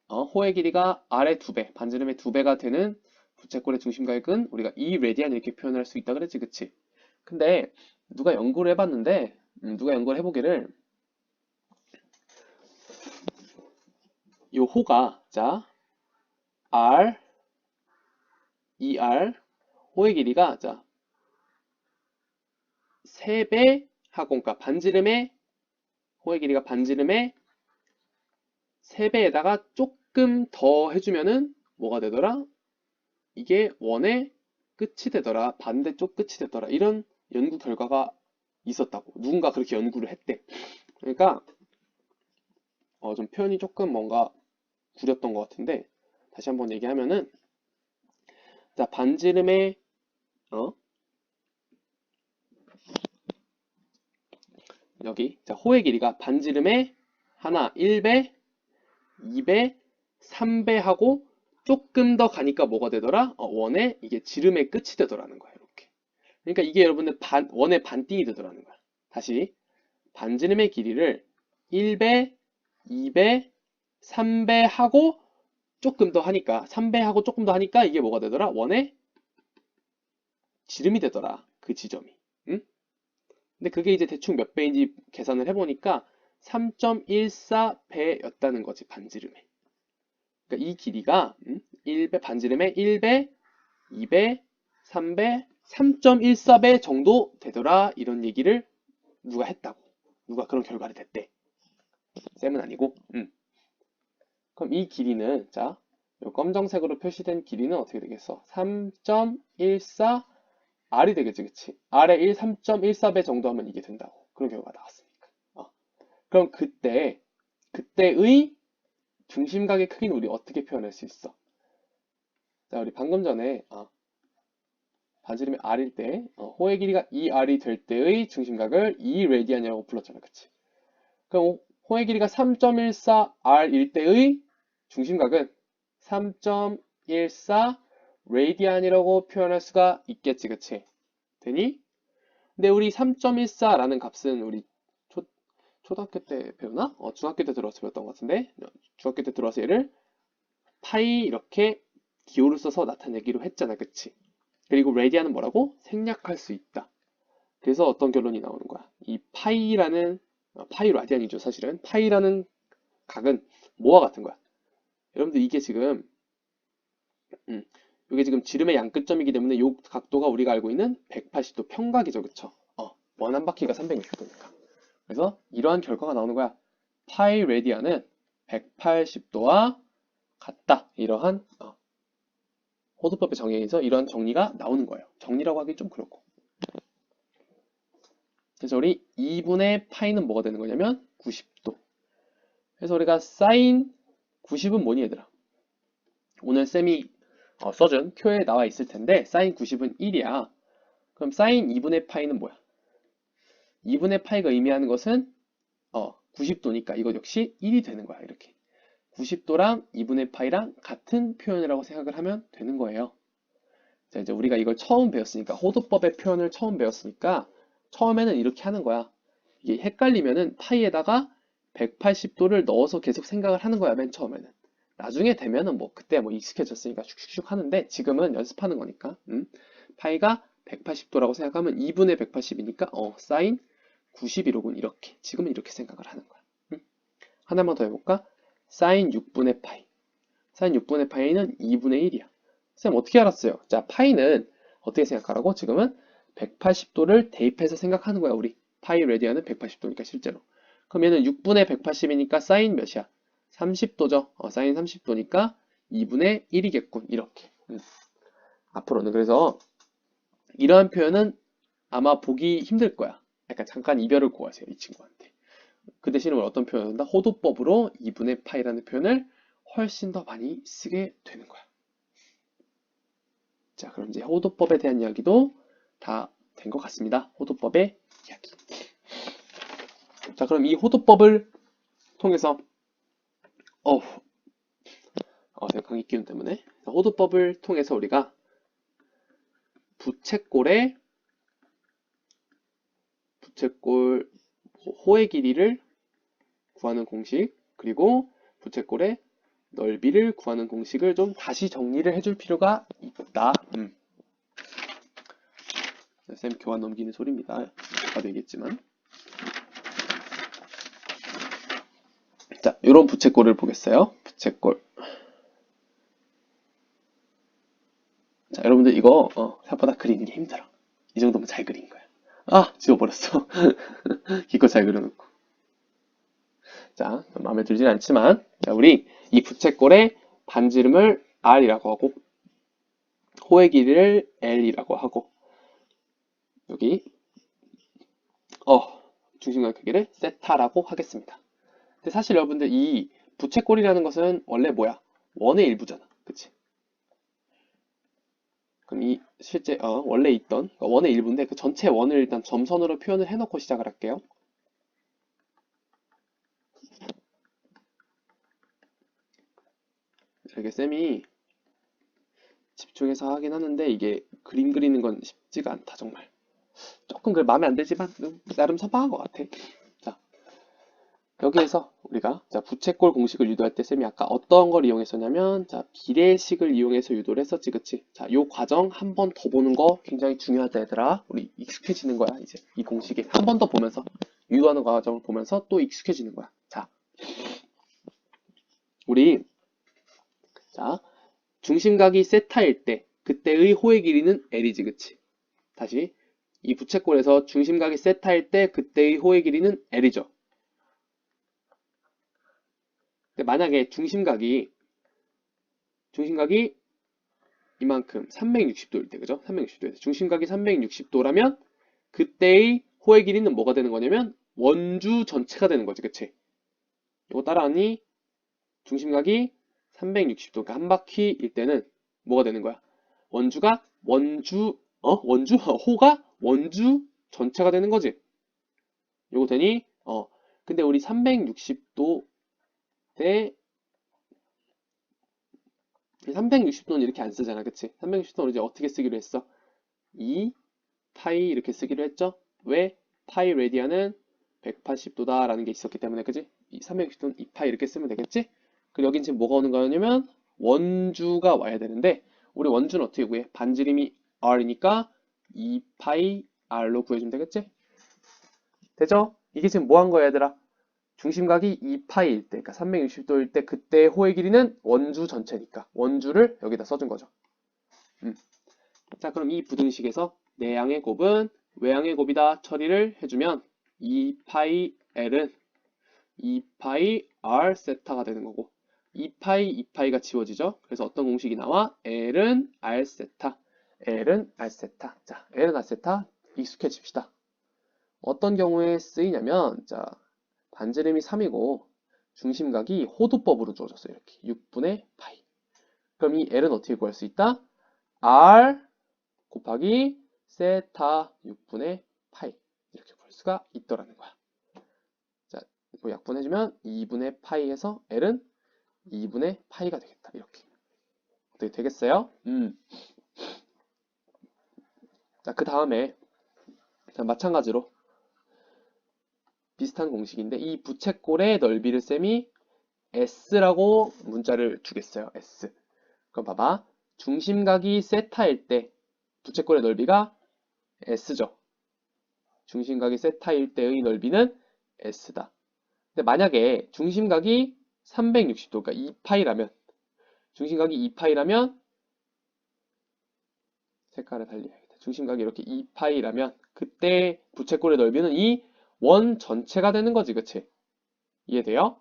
[SPEAKER 1] 호의 길이가 r의 2배, 반지름의 2배가 되는 부채꼴의 중심각은 우리가 2레디안 이렇게 표현할 수 있다 그랬지, 그치? 근데 누가 연구를 해봤는데 누가 연구를 해보기를 이 호가 자 r, 2r 호의 길이가 자 3배 하고 그러니까 반지름의 호의 길이가 반지름의 3배에다가 조금 더 해주면은 뭐가 되더라? 이게 원의 끝이 되더라. 반대쪽 끝이 되더라. 이런 연구 결과가 있었다고. 누군가 그렇게 연구를 했대. 그러니까 좀 표현이 조금 뭔가 구렸던 것 같은데 다시 한번 얘기하면은 자 반지름의 여기 자 호의 길이가 반지름의 하나 1배, 2배, 3배 하고 조금 더 가니까 뭐가 되더라? 원의 이게 지름의 끝이 되더라는 거야. 이렇게. 그러니까 이게 여러분들 원의 반띵이 되더라는 거야. 다시 반지름의 길이를 1배, 2배, 3배 하고 조금 더 하니까 3배 하고 조금 더 하니까 이게 뭐가 되더라? 원의 지름이 되더라. 그 지점이. 응? 근데 그게 이제 대충 몇 배인지 계산을 해보니까 3.14배였다는 거지, 반지름에. 그러니까 이 길이가 1배 반지름에 1배, 2배, 3배, 3.14배 정도 되더라. 이런 얘기를 누가 했다고. 누가 그런 결과를 냈대. 쌤은 아니고. 그럼 이 길이는 자, 요 검정색으로 표시된 길이는 어떻게 되겠어? 3.14 R이 되겠지, 그치? R의 3.14배 정도 하면 이게 된다고. 그런 결과가 나왔으니까. 그럼 그때의 중심각의 크기는 우리 어떻게 표현할 수 있어? 자, 우리 방금 전에, 반지름이 R일 때, 호의 길이가 2R이 될 때의 중심각을 2레디안이라고 불렀잖아, 그치? 그럼 호의 길이가 3.14R일 때의 중심각은 3.14 레디안이라고 표현할 수가 있겠지, 그치? 되니? 근데 우리 3.14라는 값은 우리 초등학교 때 배우나? 중학교 때 들어와서 배웠던 것 같은데 중학교 때 들어와서 얘를 파이 이렇게 기호를 써서 나타내기로 했잖아, 그치? 그리고 레디안은 뭐라고? 생략할 수 있다. 그래서 어떤 결론이 나오는 거야? 이 파이 라디안이죠, 사실은. 파이라는 각은 뭐와 같은 거야? 여러분들 이게 지금 이게 지금 지름의 양끝점이기 때문에 이 각도가 우리가 알고 있는 180도 평각이죠, 그쵸? 원 한 바퀴가 360도니까. 그래서 이러한 결과가 나오는 거야. 파이 레디안은 180도와 같다. 이러한 호드법의 정의에서 이러한 정리가 나오는 거예요. 정리라고 하기 좀 그렇고. 그래서 우리 2분의 파이는 뭐가 되는 거냐면 90도. 그래서 우리가 사인 90은 뭐니 얘들아? 오늘 쌤이 써준 표에 나와 있을 텐데 사인 90은 1이야. 그럼 사인 2분의 파이는 뭐야? 2분의 파이가 의미하는 것은 90도니까 이것 역시 1이 되는 거야. 이렇게 90도랑 2분의 파이랑 같은 표현이라고 생각을 하면 되는 거예요. 자, 이제 우리가 이걸 처음 배웠으니까 호도법의 표현을 처음 배웠으니까 처음에는 이렇게 하는 거야. 이게 헷갈리면은 파이에다가 180도를 넣어서 계속 생각을 하는 거야, 맨 처음에는. 나중에 되면은 뭐 그때 뭐 익숙해졌으니까 슉슉슉 하는데 지금은 연습하는 거니까. 파이가 180도라고 생각하면 2분의 180이니까 사인 91호군 이렇게. 지금은 이렇게 생각을 하는 거야. 하나만 더 해볼까? 사인 6분의 파이. 사인 6분의 파이는 2분의 1이야. 쌤 어떻게 알았어요? 자, 파이는 어떻게 생각하라고? 지금은 180도를 대입해서 생각하는 거야, 우리. 파이 레디안은 180도니까 실제로. 그럼 얘는 6분의 180이니까 사인 몇이야? 30도죠. 사인 30도니까 2분의 1이겠군. 이렇게. 앞으로는 그래서 이러한 표현은 아마 보기 힘들 거야. 약간 잠깐 이별을 고하세요, 이 친구한테. 그 대신에 어떤 표현을 한다? 호도법으로 2분의 파이라는 표현을 훨씬 더 많이 쓰게 되는 거야. 자, 그럼 이제 호도법에 대한 이야기도 다 된 것 같습니다. 호도법의 이야기. 자, 그럼 이 호도법을 통해서 제가 감기 기운 때문에 호도법을 통해서 우리가 부채꼴 호의 길이를 구하는 공식 그리고 부채꼴의 넓이를 구하는 공식을 좀 다시 정리를 해줄 필요가 있다. 쌤 교환 넘기는 소리입니다. 봐도 되겠지만. 자, 이런 부채꼴을 보겠어요. 부채꼴. 자, 여러분들 이거 생각보다 그리는 게 힘들어. 이 정도면 잘 그린 거야. 지워버렸어. 기껏 잘 그려놓고. 자, 마음에 들진 않지만 자, 우리 이 부채꼴의 반지름을 R이라고 하고 호의 길이를 L이라고 하고 여기 중심각 크기를 세타라고 하겠습니다. 근데 사실 여러분들 이 부채꼴이라는 것은 원래 뭐야? 원의 일부잖아. 그치? 그럼 이 실제 원래 있던 원의 일부인데 그 전체 원을 일단 점선으로 표현을 해놓고 시작을 할게요. 이렇게 쌤이 집중해서 하긴 하는데 이게 그림 그리는 건 쉽지가 않다 정말. 조금 마음에 안 들지만 나름 선방한 것 같아. 자, 여기에서 우리가 부채꼴 공식을 유도할 때 쌤이 아까 어떤 걸 이용했었냐면 비례식을 이용해서 유도를 했었지, 그치? 자, 요 과정 한 번 더 보는 거 굉장히 중요하다 얘들아. 우리 익숙해지는 거야 이제 이 공식에 한 번 더 보면서 유도하는 과정을 보면서 또 익숙해지는 거야. 자, 우리 중심각이 세타일 때 그때의 호의 길이는 L이지, 그치? 다시 이 부채꼴에서 중심각이 세타일 때 그때의 호의 길이는 L이죠. 근데 만약에 중심각이 이만큼 360도일 때, 그죠? 360도에서 중심각이 360도라면 그때의 호의 길이는 뭐가 되는 거냐면 원주 전체가 되는 거지, 그치? 이거 따라하니? 중심각이 360도, 그러니까 한 바퀴일 때는 뭐가 되는 거야? 호가 원주 전체가 되는 거지. 요거 되니? 근데 우리 360도 대 360도는 이렇게 안 쓰잖아, 그치? 360도는 이제 어떻게 쓰기로 했어? 2 파이 이렇게 쓰기로 했죠? 왜? 파이 레디안은 180도다 라는 게 있었기 때문에, 그치? 360도는 2파이 이렇게 쓰면 되겠지? 그리고 여긴 지금 뭐가 오는 거냐면 원주가 와야 되는데, 우리 원주는 어떻게 구해? 반지름이 r이니까 2파이 r로 구해주면 되겠지? 되죠? 이게 지금 뭐 한 거야, 얘들아? 중심각이 2파이일 때, 그러니까 360도일 때 그때의 호의 길이는 원주 전체니까 원주를 여기다 써준 거죠. 자, 그럼 이 부등식에서 내양의 곱은 외양의 곱이다 처리를 해주면 2파이 L은 2파이 R 세타가 되는 거고 2파이, 2파이가 지워지죠. 그래서 어떤 공식이 나와? L은 R 세타, L은 R 세타. 자, L은 R 세타 익숙해집시다. 어떤 경우에 쓰이냐면, 자, 반지름이 3이고 중심각이 호도법으로 주어졌어요. 이렇게 6분의 파이. 그럼 이 L은 어떻게 구할 수 있다? R 곱하기 세타 6분의 파이 이렇게 볼 수가 있더라는 거야. 자, 이거 약분해주면 2분의 파이에서 L은 2분의 파이가 되겠다. 이렇게. 어떻게 되겠어요? 자, 그 다음에 마찬가지로 비슷한 공식인데 이 부채꼴의 넓이를 쌤이 S라고 문자를 주겠어요. S. 그럼 봐봐. 중심각이 세타일 때 부채꼴의 넓이가 S죠. 중심각이 세타일 때의 넓이는 S다. 근데 만약에 중심각이 360도, 그러니까 2파이라면 중심각이 2파이라면 색깔을 달리해야겠다. 중심각이 이렇게 2파이라면 그때 부채꼴의 넓이는 이 원 전체가 되는 거지, 그치? 이해돼요?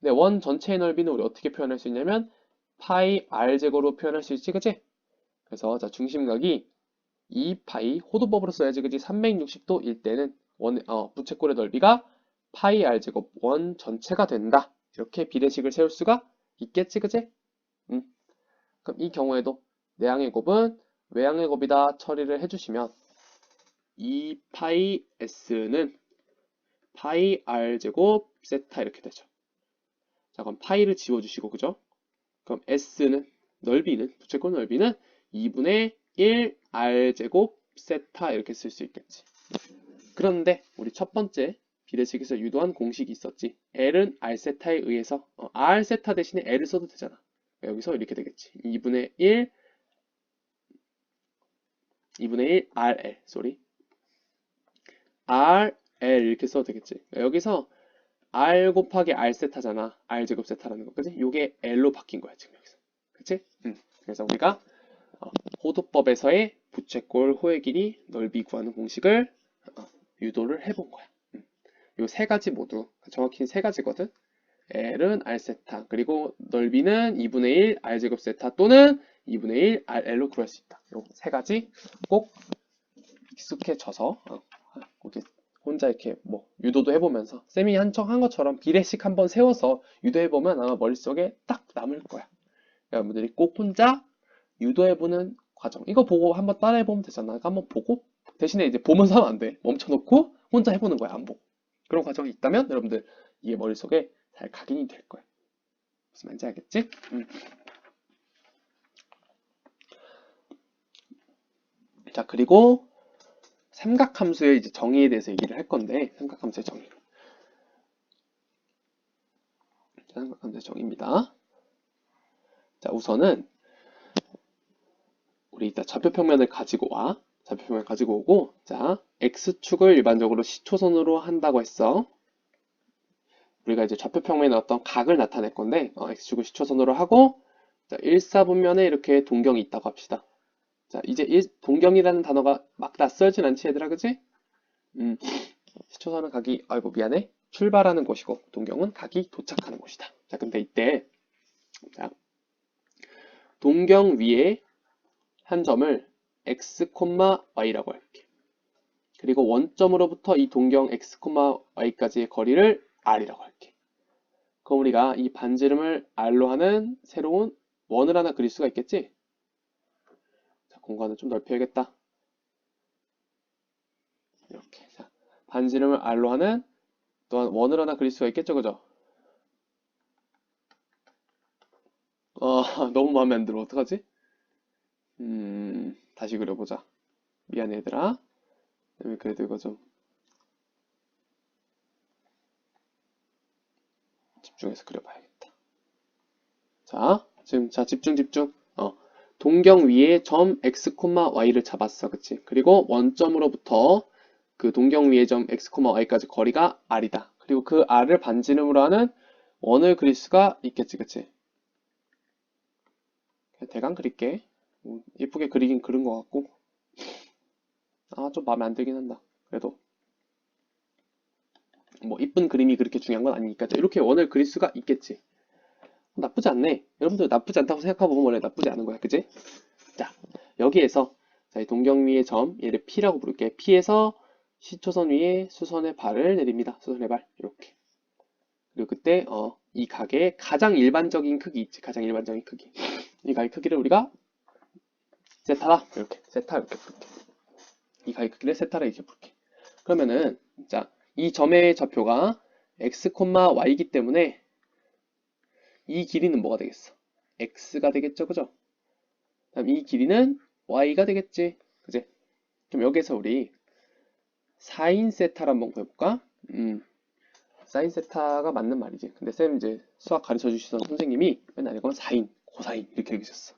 [SPEAKER 1] 근데 원 전체의 넓이는 우리 어떻게 표현할 수 있냐면 파이 r제곱으로 표현할 수 있지, 그치? 그래서 자, 중심각이 2파이 호도법으로 써야지, 그치? 360도일 때는 부채꼴의 넓이가 파이 r제곱 원 전체가 된다. 이렇게 비례식을 세울 수가 있겠지, 그치? 그럼 이 경우에도 내양의 곱은 외양의 곱이다 처리를 해주시면 2파이 s는 파이 r제곱 세타 이렇게 되죠. 자, 그럼 파이를 지워주시고, 그죠? 그럼 s는 넓이는 부채꼴 넓이는 2분의 1 r제곱 세타 이렇게 쓸 수 있겠지. 그런데 우리 첫 번째 비례식에서 유도한 공식이 있었지. L은 R세타에 의해서 R세타 대신에 L을 써도 되잖아. 여기서 이렇게 되겠지. 2분의 1 RL RL 이렇게 써도 되겠지. 여기서 R 곱하기 R세타잖아. R제곱 세타라는 거, 그치? 요게 L로 바뀐 거야, 지금 여기서. 그치? 그래서 우리가 호도법에서의 부채꼴 호의 길이 넓이 구하는 공식을 유도를 해본 거야. 요 세 가지 모두 정확히 세 가지거든. L은 R세타, 그리고 넓이는 2분의 1 R제곱 세타 또는 2분의 1 RL로 구할 수 있다. 요 세 가지 꼭 익숙해져서 혼자 이렇게 뭐 유도도 해보면서 쌤이 한청한 것처럼 비례식 한번 세워서 유도해보면 아마 머릿속에 딱 남을 거야. 여러분들이 꼭 혼자 유도해보는 과정, 이거 보고 한번 따라해보면 되잖아. 한번 보고 대신에 이제 보면서 하면 안 돼. 멈춰놓고 혼자 해보는 거야, 안 보고. 그런 과정이 있다면 여러분들 이게 머릿속에 잘 각인이 될 거야. 무슨 말인지 알겠지? 자, 그리고 삼각함수의 이제 정의에 대해서 얘기를 할 건데, 삼각함수의 정의. 삼각함수의 정의입니다. 자, 우선은 우리 이따 좌표평면을 가지고 와. 좌표평면을 가지고 오고, 자, x축을 일반적으로 시초선으로 한다고 했어. 우리가 이제 좌표평면에 어떤 각을 나타낼 건데, x축을 시초선으로 하고, 자, 1사분면에 이렇게 동경이 있다고 합시다. 자, 이제 동경이라는 단어가 막 낯설진 않지, 얘들아, 그치? 시초선은 각이, 아이고, 미안해. 출발하는 곳이고, 동경은 각이 도착하는 곳이다. 자, 근데 이때, 자, 동경 위에 한 점을 x, y라고 할게. 그리고 원점으로부터 이 동경 x, y까지의 거리를 r이라고 할게. 그럼 우리가 이 반지름을 r로 하는 새로운 원을 하나 그릴 수가 있겠지? 자, 공간을 좀 넓혀야겠다. 이렇게. 자, 반지름을 r로 하는 또한 원을 하나 그릴 수가 있겠죠, 그죠? 너무 마음에 안 들어. 어떡하지? 다시 그려보자. 미안해, 얘들아. 그래도 이거 좀 집중해서 그려봐야겠다. 자, 지금, 자, 집중. 동경 위에 점 x, y를 잡았어. 그치? 그리고 원점으로부터 그 동경 위의 점 x, y까지 거리가 r이다. 그리고 그 r을 반지름으로 하는 원을 그릴 수가 있겠지. 그치? 대강 그릴게. 예쁘게 그리긴 그린 것 같고. 좀 마음에 안 들긴 한다. 그래도 뭐 이쁜 그림이 그렇게 중요한 건 아니니까 이렇게 원을 그릴 수가 있겠지. 나쁘지 않네. 여러분들 나쁘지 않다고 생각해보면 원래 나쁘지 않은 거야. 그치? 자, 여기에서 자, 이 동경 위의 점 얘를 P라고 부를게. P에서 시초선 위에 수선의 발을 내립니다. 수선의 발 이렇게. 그리고 그때 이 각의 가장 일반적인 크기 있지. 가장 일반적인 크기. 이 각의 크기를 우리가 세타다. 이렇게. 세타 이렇게 부를게. 이 각의 크기를 세타라 이렇게 부를게. 그러면은 자, 이 점의 좌표가 x, y이기 때문에 이 길이는 뭐가 되겠어? x가 되겠죠, 그죠? 다음 이 길이는 y가 되겠지, 그지? 그럼 여기서 우리 사인 세타를 한번 구해볼까? 사인 세타가 맞는 말이지. 근데 쌤 이제 수학 가르쳐 주시던 선생님이 맨날 이건 사인, 고사인 이렇게 얘기하셨어.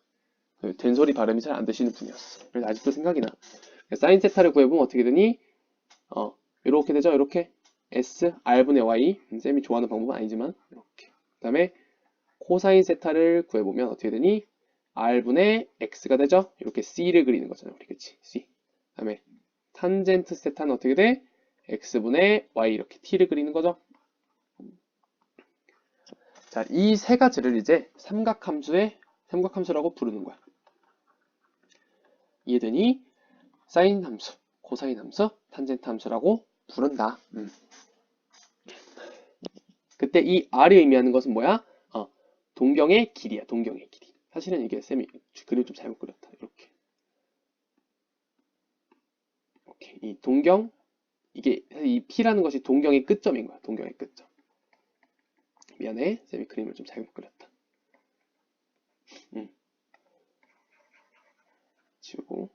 [SPEAKER 1] 된소리 발음이 잘 안 되시는 분이었어. 그래서 아직도 생각이 나. 사인 세타를 구해보면 어떻게 되니? 이렇게 되죠, 이렇게. S, R분의 Y. 쌤이 좋아하는 방법은 아니지만 이렇게. 그 다음에 코사인 세타를 구해보면 어떻게 되니? R분의 X가 되죠? 이렇게 C를 그리는 거잖아, 우리. 그치? C. 그 다음에 탄젠트 세타는 어떻게 돼? X분의 Y 이렇게 T를 그리는 거죠? 자, 이 세 가지를 이제 삼각함수라고 부르는 거야. 이해되니? 사인 함수, 코사인 함수, 탄젠트 함수라고 부른다. 그때 이 R이 의미하는 것은 뭐야? 동경의 길이야, 동경의 길이. 사실은 이게 쌤이 그림 좀 잘못 그렸다. 이렇게. 이 동경, 이게 이 P라는 것이 동경의 끝점인 거야. 동경의 끝점. 미안해, 쌤이 그림을 좀 잘못 그렸다. 지우고.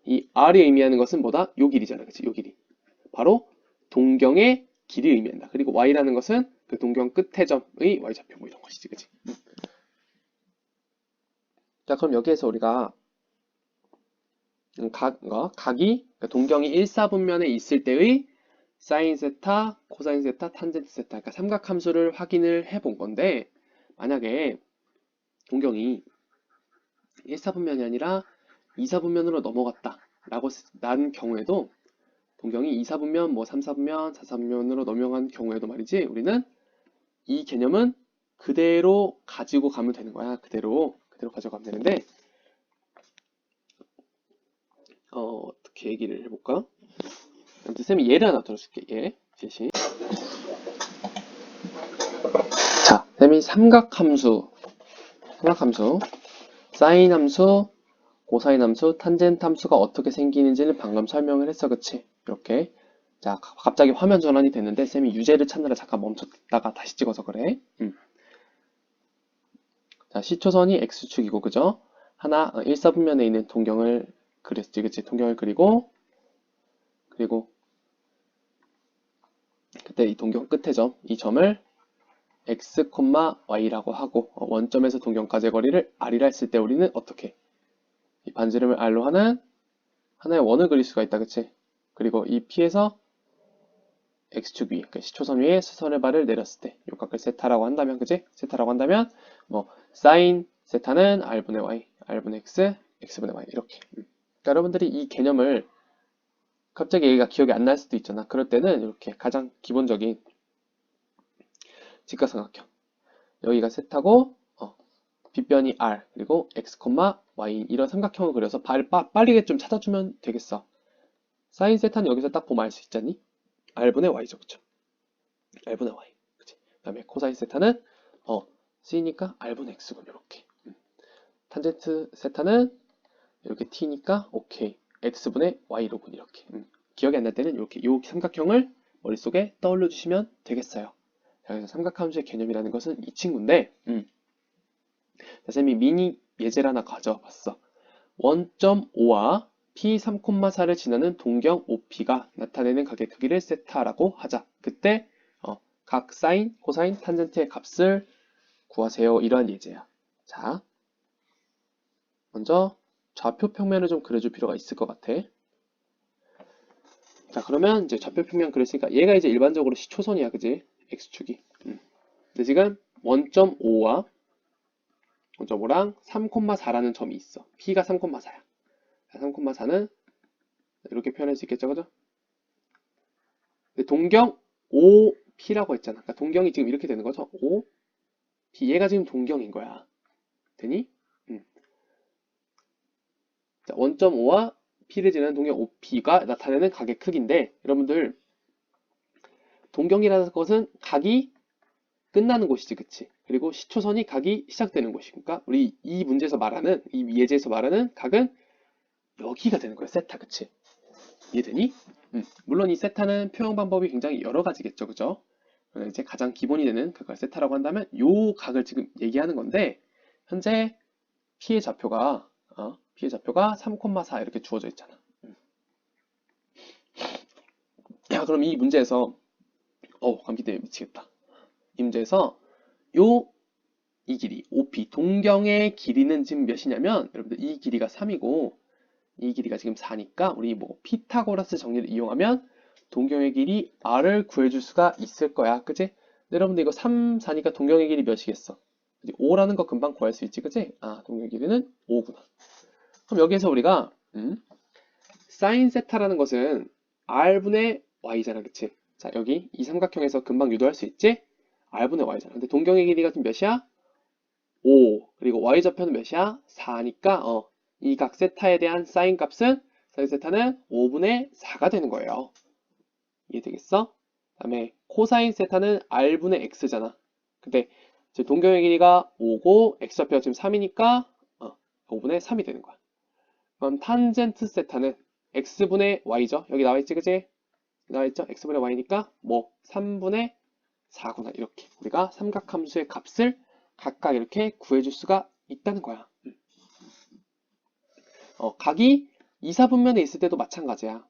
[SPEAKER 1] 이 R이 의미하는 것은 뭐다? 요 길이잖아, 그치? 요 길이. 바로 동경의 길이를 의미한다. 그리고 Y라는 것은 그 동경 끝의 점의 Y좌표 뭐 이런 것이지, 그치? 자, 그럼 여기에서 우리가 각이 그러니까 동경이 1사분면에 있을 때의 사인 세타, 코사인 세타, 탄젠트 세타 그러니까 삼각함수를 확인을 해본 건데 만약에 동경이 1사분면이 아니라 2사분면으로 넘어갔다 라고 난 경우에도 동경이 2사분면, 뭐 3사분면, 4사분면으로 넘어간 경우에도 말이지 우리는 이 개념은 그대로 가지고 가면 되는 거야. 그대로 가져가면 되는데 어떻게 얘기를 해볼까? 아무튼 쌤이 예를 하나 들어줄게. 예, 제시. 자, 쌤이 삼각함수, 사인 함수, 코사인 함수, 탄젠트 함수가 어떻게 생기는지는 방금 설명을 했어, 그치? 이렇게. 자, 갑자기 화면 전환이 됐는데 쌤이 유제를 찾느라 잠깐 멈췄다가 다시 찍어서 그래. 자, 시초선이 x축이고, 그죠? 하나, 1사분면에 있는 동경을 그렸지, 그치? 동경을 그리고 그때 이 동경 끝의 점, 이 점을 x, y라고 하고 원점에서 동경까지의 거리를 r이라 했을 때 우리는 어떻게? 이 반지름을 r로 하는 하나의 원을 그릴 수가 있다, 그치? 그리고 이 P에서 x축 위에, 그러니까 시초선 위에 수선의 발을 내렸을 때, 요 각을 세타라고 한다면, 그치? 세타라고 한다면, 뭐, 사인 세타는 r분의 y, r분의 x, x분의 y, 이렇게. 그러니까 여러분들이 이 개념을 갑자기 얘기가 기억이 안 날 수도 있잖아. 그럴 때는 이렇게 가장 기본적인 직각삼각형. 여기가 세타고, 빗변이 r 그리고 x, y 이런 삼각형을 그려서 빠르게 좀 찾아주면 되겠어. 사인 세타는 여기서 딱 보면 알 수 있잖니? r분의 y죠, 그쵸? r분의 y, 그치? 그 다음에 코사인 세타는 c니까 r분의 x군 이렇게. 탄젠트 세타는 이렇게 t니까 오케이 x분의 y로군 이렇게. 기억이 안 날 때는 이렇게 이 삼각형을 머릿속에 떠올려 주시면 되겠어요. 자, 그래서 삼각함수의 개념이라는 것은 이 친구인데 쌤이 미니 예제를 하나 가져와 봤어. 1.5와 p 3,4를 지나는 동경 OP가 나타내는 각의 크기를 세타라고 하자. 그때 각 사인, 코사인, 탄젠트의 값을 구하세요. 이러한 예제야. 자, 먼저 좌표 평면을 좀 그려줄 필요가 있을 것 같아. 자, 그러면 이제 좌표 평면 그렸으니까 얘가 이제 일반적으로 시초선이야, 그지? x축이. 근데 지금 1.5와 1.5랑 3,4라는 점이 있어. p가 3,4야. 3,4는 이렇게 표현할 수 있겠죠, 그죠? 동경 OP라고 했잖아. 그러니까 동경이 지금 이렇게 되는 거죠. OP. 얘가 지금 동경인 거야. 되니? 자, 1.5와 P를 지나는 동경 OP가 나타내는 각의 크기인데, 여러분들, 동경이라는 것은 각이 끝나는 곳이지, 그치? 그리고 시초선이 각이 시작되는 곳이니까, 우리 이 문제에서 말하는, 이 예제에서 말하는 각은 여기가 되는 거야, 세타, 그치? 이해되니? 물론 이 세타는 표현 방법이 굉장히 여러 가지겠죠, 그죠? 이제 가장 기본이 되는 그걸 세타라고 한다면 요 각을 지금 얘기하는 건데 현재 P의 좌표가 3,4 이렇게 주어져 있잖아. 야, 그럼 이 문제에서 감기 때문에 미치겠다. 이 문제에서 이 길이 OP 동경의 길이는 지금 몇이냐면 여러분들 이 길이가 3이고 이 길이가 지금 4니까 우리 뭐 피타고라스 정리를 이용하면 동경의 길이 r을 구해줄 수가 있을 거야, 그치? 근데 여러분들 이거 3, 4니까 동경의 길이 몇이겠어? 5라는 거 금방 구할 수 있지, 그치? 동경의 길이는 5구나. 그럼 여기에서 우리가 사인 세타라는 것은 r분의 y잖아, 그치? 자, 여기 이 삼각형에서 금방 유도할 수 있지? r분의 y잖아. 근데 동경의 길이가 지금 몇이야? 5. 그리고 y좌표는 몇이야? 4니까 이 각 세타에 대한 사인 값은 사인 세타는 5분의 4가 되는 거예요. 이해되겠어? 그 다음에 코사인 세타는 r분의 x잖아. 근데 이제 동경의 길이가 5고 x좌표가 지금 3이니까 5분의 3이 되는 거야. 그럼 탄젠트 세타는 x분의 y죠. 여기 나와있지, 그지? 나와있죠? x분의 y니까 뭐 3분의 4구나. 이렇게 우리가 삼각함수의 값을 각각 이렇게 구해줄 수가 있다는 거야. 각이 2, 4분면에 있을 때도 마찬가지야.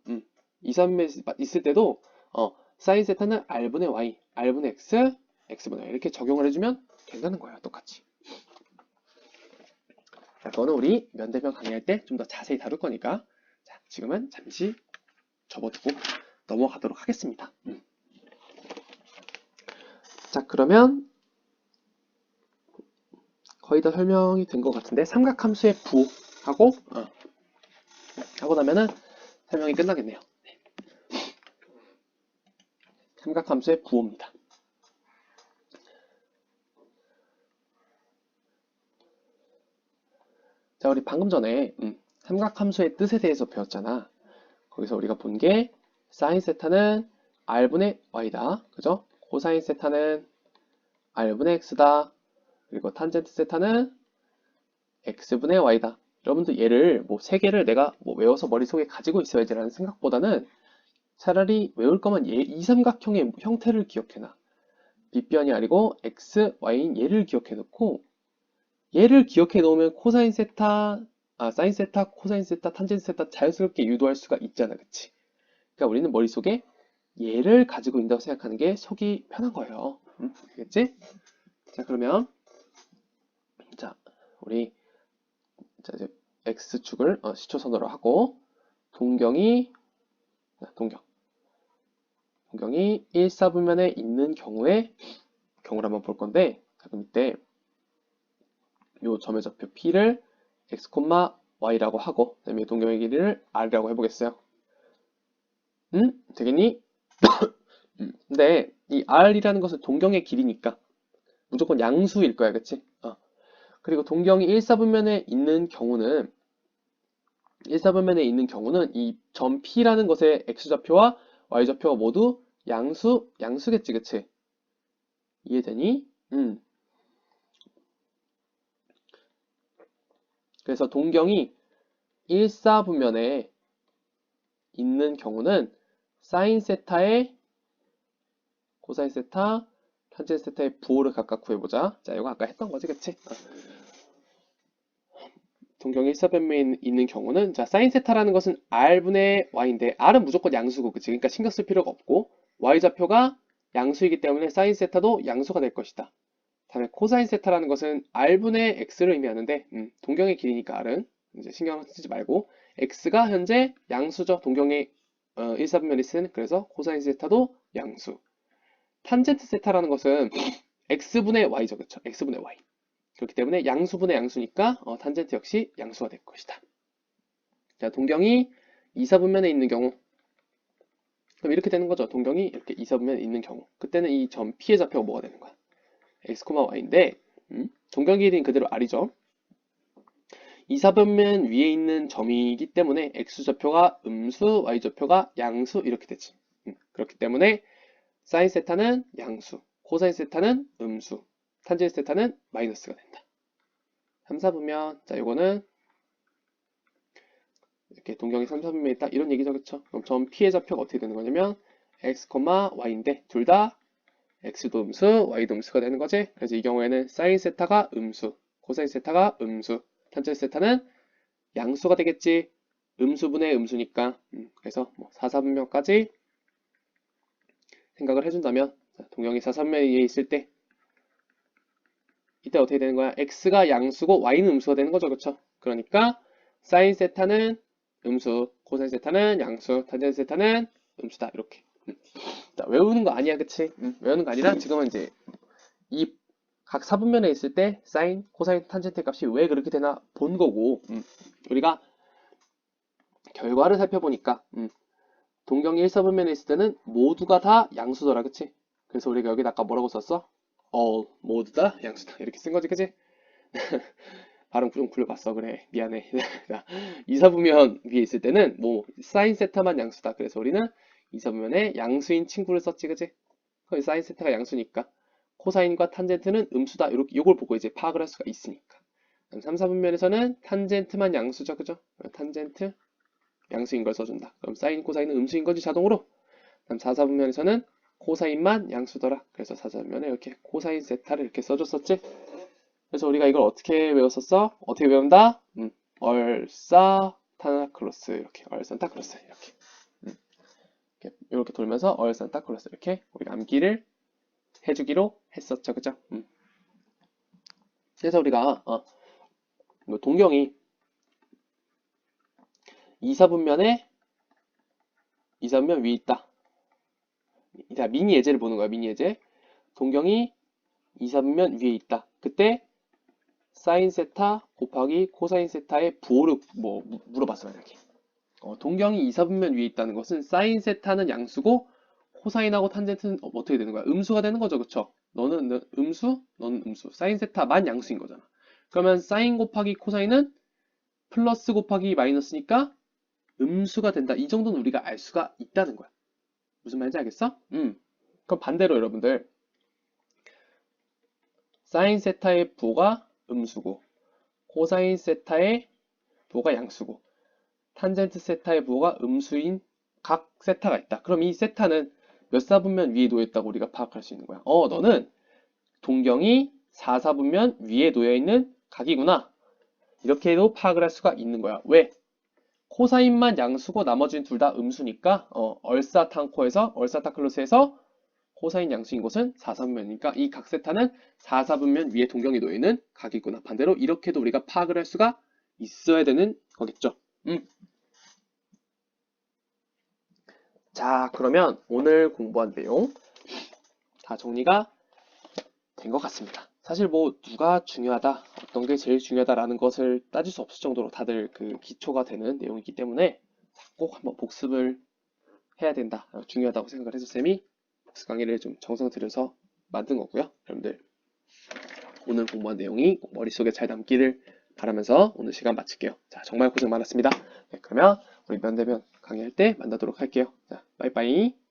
[SPEAKER 1] 2, 4분면에 있을 때도 사인 세타는 r분의 y, r분의 x, x분의 y 이렇게 적용을 해주면 된다는 거야. 똑같이. 자, 그거는 우리 면대면 강의할 때 좀 더 자세히 다룰 거니까 자, 지금은 잠시 접어두고 넘어가도록 하겠습니다. 자, 그러면 거의 다 설명이 된 것 같은데 삼각함수의 부하고 하고 나면은 설명이 끝나겠네요. 네. 삼각함수의 부호입니다. 자, 우리 방금 전에 삼각함수의 뜻에 대해서 배웠잖아. 거기서 우리가 본 게 사인 세타는 r분의 y다. 그죠? 코사인 세타는 r분의 x다. 그리고 탄젠트 세타는 x분의 y다. 여러분들 얘를 뭐 세 개를 내가 뭐 외워서 머릿속에 가지고 있어야지라는 생각보다는 차라리 외울 거면 이 삼각형의 형태를 기억해놔. 빗변이 아니고 x, y인 얘를 기억해 놓고 얘를 기억해 놓으면 코사인 세타, 사인 세타, 코사인 세타, 탄젠트 세타 자연스럽게 유도할 수가 있잖아, 그치? 그러니까 우리는 머릿속에 얘를 가지고 있다고 생각하는 게 속이 편한 거예요. 알겠지? 자, 그러면 자, 우리 이제 x축을 시초선으로 하고 동경이 1, 4분면에 있는 경우를 한번 볼 건데 자, 그럼 이때 요 점의 좌표 P를 x, y라고 하고 그 다음에 동경의 길이를 r이라고 해보겠어요. 되겠니? 근데 이 r이라는 것은 동경의 길이니까 무조건 양수일 거야, 그치? 그리고 동경이 1사분면에 있는 경우는 이 점 P라는 것의 X좌표와 Y좌표가 모두 양수겠지, 그치? 이해되니? 그래서 동경이 1사분면에 있는 경우는 사인 세타의 코사인 세타, 탄젠트 세타의 부호를 각각 구해보자. 자, 이거 아까 했던 거지, 그치? 동경이 1사분면에 있는 경우는, 자, 사인 세타라는 것은 R분의 Y인데, R은 무조건 양수고, 그치? 그러니까 신경 쓸 필요가 없고, Y좌표가 양수이기 때문에 사인 세타도 양수가 될 것이다. 다음에 코사인 세타라는 것은 R분의 X를 의미하는데, 동경의 길이니까 R은 이제 신경 쓰지 말고, X가 현재 양수죠. 동경의 1사분면에 쓰는, 그래서 코사인 세타도 양수. 탄젠트 세타라는 것은 X분의 Y죠. 그쵸? X분의 Y. 그렇기 때문에 양수분의 양수니까 탄젠트 역시 양수가 될 것이다. 자, 동경이 2사분면에 있는 경우, 그럼 이렇게 되는 거죠. 동경이 이렇게 2사분면에 있는 경우, 그때는 이 점 P의 좌표가 뭐가 되는 거야? X, Y인데 동경 길이는 그대로 R이죠. 2사분면 위에 있는 점이기 때문에 X좌표가 음수, Y좌표가 양수 이렇게 되지. 그렇기 때문에 사인 세타는 양수, 코사인 세타는 음수, 탄젠트 세타는 마이너스가 된다. 3, 4분면, 자, 요거는 이렇게 동경이 3, 4분면에 있다 이런 얘기죠, 그쵸? 그럼 점 P의 좌표가 어떻게 되는 거냐면 X, Y인데 둘 다 X도 음수, Y도 음수가 되는 거지. 그래서 이 경우에는 사인 세타가 음수, 코사인 세타가 음수, 탄젠트 세타는 양수가 되겠지. 음수분의 음수니까. 그래서 뭐 4, 4분면까지 생각을 해준다면, 동경이 4, 4분면에 있을 때 이때 어떻게 되는 거야? X가 양수고 Y는 음수가 되는 거죠, 그쵸? 그러니까 사인 세타는 음수, 코사인 세타는 양수, 탄젠트 세타는 음수다 이렇게. 자, 외우는 거 아니야, 그치? 외우는 거 아니라 지금은 이제 이 각 사분면에 있을 때 사인, 코사인, 탄젠트 값이 왜 그렇게 되나 본 거고, 우리가 결과를 살펴보니까 동경이 1사분면에 있을 때는 모두가 다 양수더라, 그치? 그래서 우리가 여기다 아까 뭐라고 썼어? 모두 다 양수다 이렇게 쓴 거지, 그치? 발음 좀 굴려봤어. 그래, 미안해. 2사분면 위에 있을 때는 뭐 사인 세타만 양수다. 그래서 우리는 2사분면에 양수인 친구를 썼지, 그치? 그럼 사인 세타가 양수니까 코사인과 탄젠트는 음수다. 이렇게 요걸 보고 이제 파악을 할 수가 있으니까. 3, 4분면에서는 탄젠트만 양수죠, 그죠? 탄젠트 양수인 걸 써준다. 그럼 사인, 코사인은 음수인 거지 자동으로. 그럼 4, 4분면에서는 코사인만 양수더라. 그래서 4, 4분면에 이렇게 코사인 세타를 이렇게 써줬었지. 그래서 우리가 이걸 어떻게 외웠었어? 어떻게 외운다? 얼싸 타나클로스 이렇게 얼산타클로스 이렇게 돌면서 얼산타클로스 이렇게 우리가 암기를 해주기로 했었죠, 그죠? 그래서 우리가 뭐 동경이 2사분면 위에 있다. 자, 미니 예제를 보는 거야, 미니 예제. 동경이 2사분면 위에 있다. 그때 사인 세타 곱하기 코사인 세타의 부호를 뭐 물어봤어, 만약에. 동경이 2사분면 위에 있다는 것은 사인 세타는 양수고 코사인하고 탄젠트는 어떻게 되는 거야? 음수가 되는 거죠, 그쵸? 너는 음수, 너는 음수. 사인 세타만 양수인 거잖아. 그러면 사인 곱하기 코사인은 플러스 곱하기 마이너스니까 음수가 된다. 이 정도는 우리가 알 수가 있다는 거야. 무슨 말인지 알겠어? 그럼 반대로 여러분들 사인 세타의 부호가 음수고 코사인 세타의 부호가 양수고 탄젠트 세타의 부호가 음수인 각 세타가 있다. 그럼 이 세타는 몇 사분면 위에 놓여있다고 우리가 파악할 수 있는 거야. 너는 동경이 4사분면 위에 놓여있는 각이구나. 이렇게도 파악을 할 수가 있는 거야. 왜? 코사인만 양수고 나머지는 둘 다 음수니까 얼사타클로스에서 코사인 양수인 곳은 4사분면이니까 이 각 세타는 4사분면 위에 동경이 놓여있는 각이구나. 반대로 이렇게도 우리가 파악을 할 수가 있어야 되는 거겠죠. 자, 그러면 오늘 공부한 내용 다 정리가 된 것 같습니다. 사실 뭐 누가 중요하다, 어떤 게 제일 중요하다라는 것을 따질 수 없을 정도로 다들 그 기초가 되는 내용이기 때문에 꼭 한번 복습을 해야 된다, 중요하다고 생각을 해서 쌤이 복습 강의를 좀 정성 들여서 만든 거고요. 여러분들 오늘 공부한 내용이 꼭 머릿속에 잘 남기를 바라면서 오늘 시간 마칠게요. 자, 정말 고생 많았습니다. 네, 그러면 우리 면대면 강의할 때 만나도록 할게요. 자, 빠이빠이.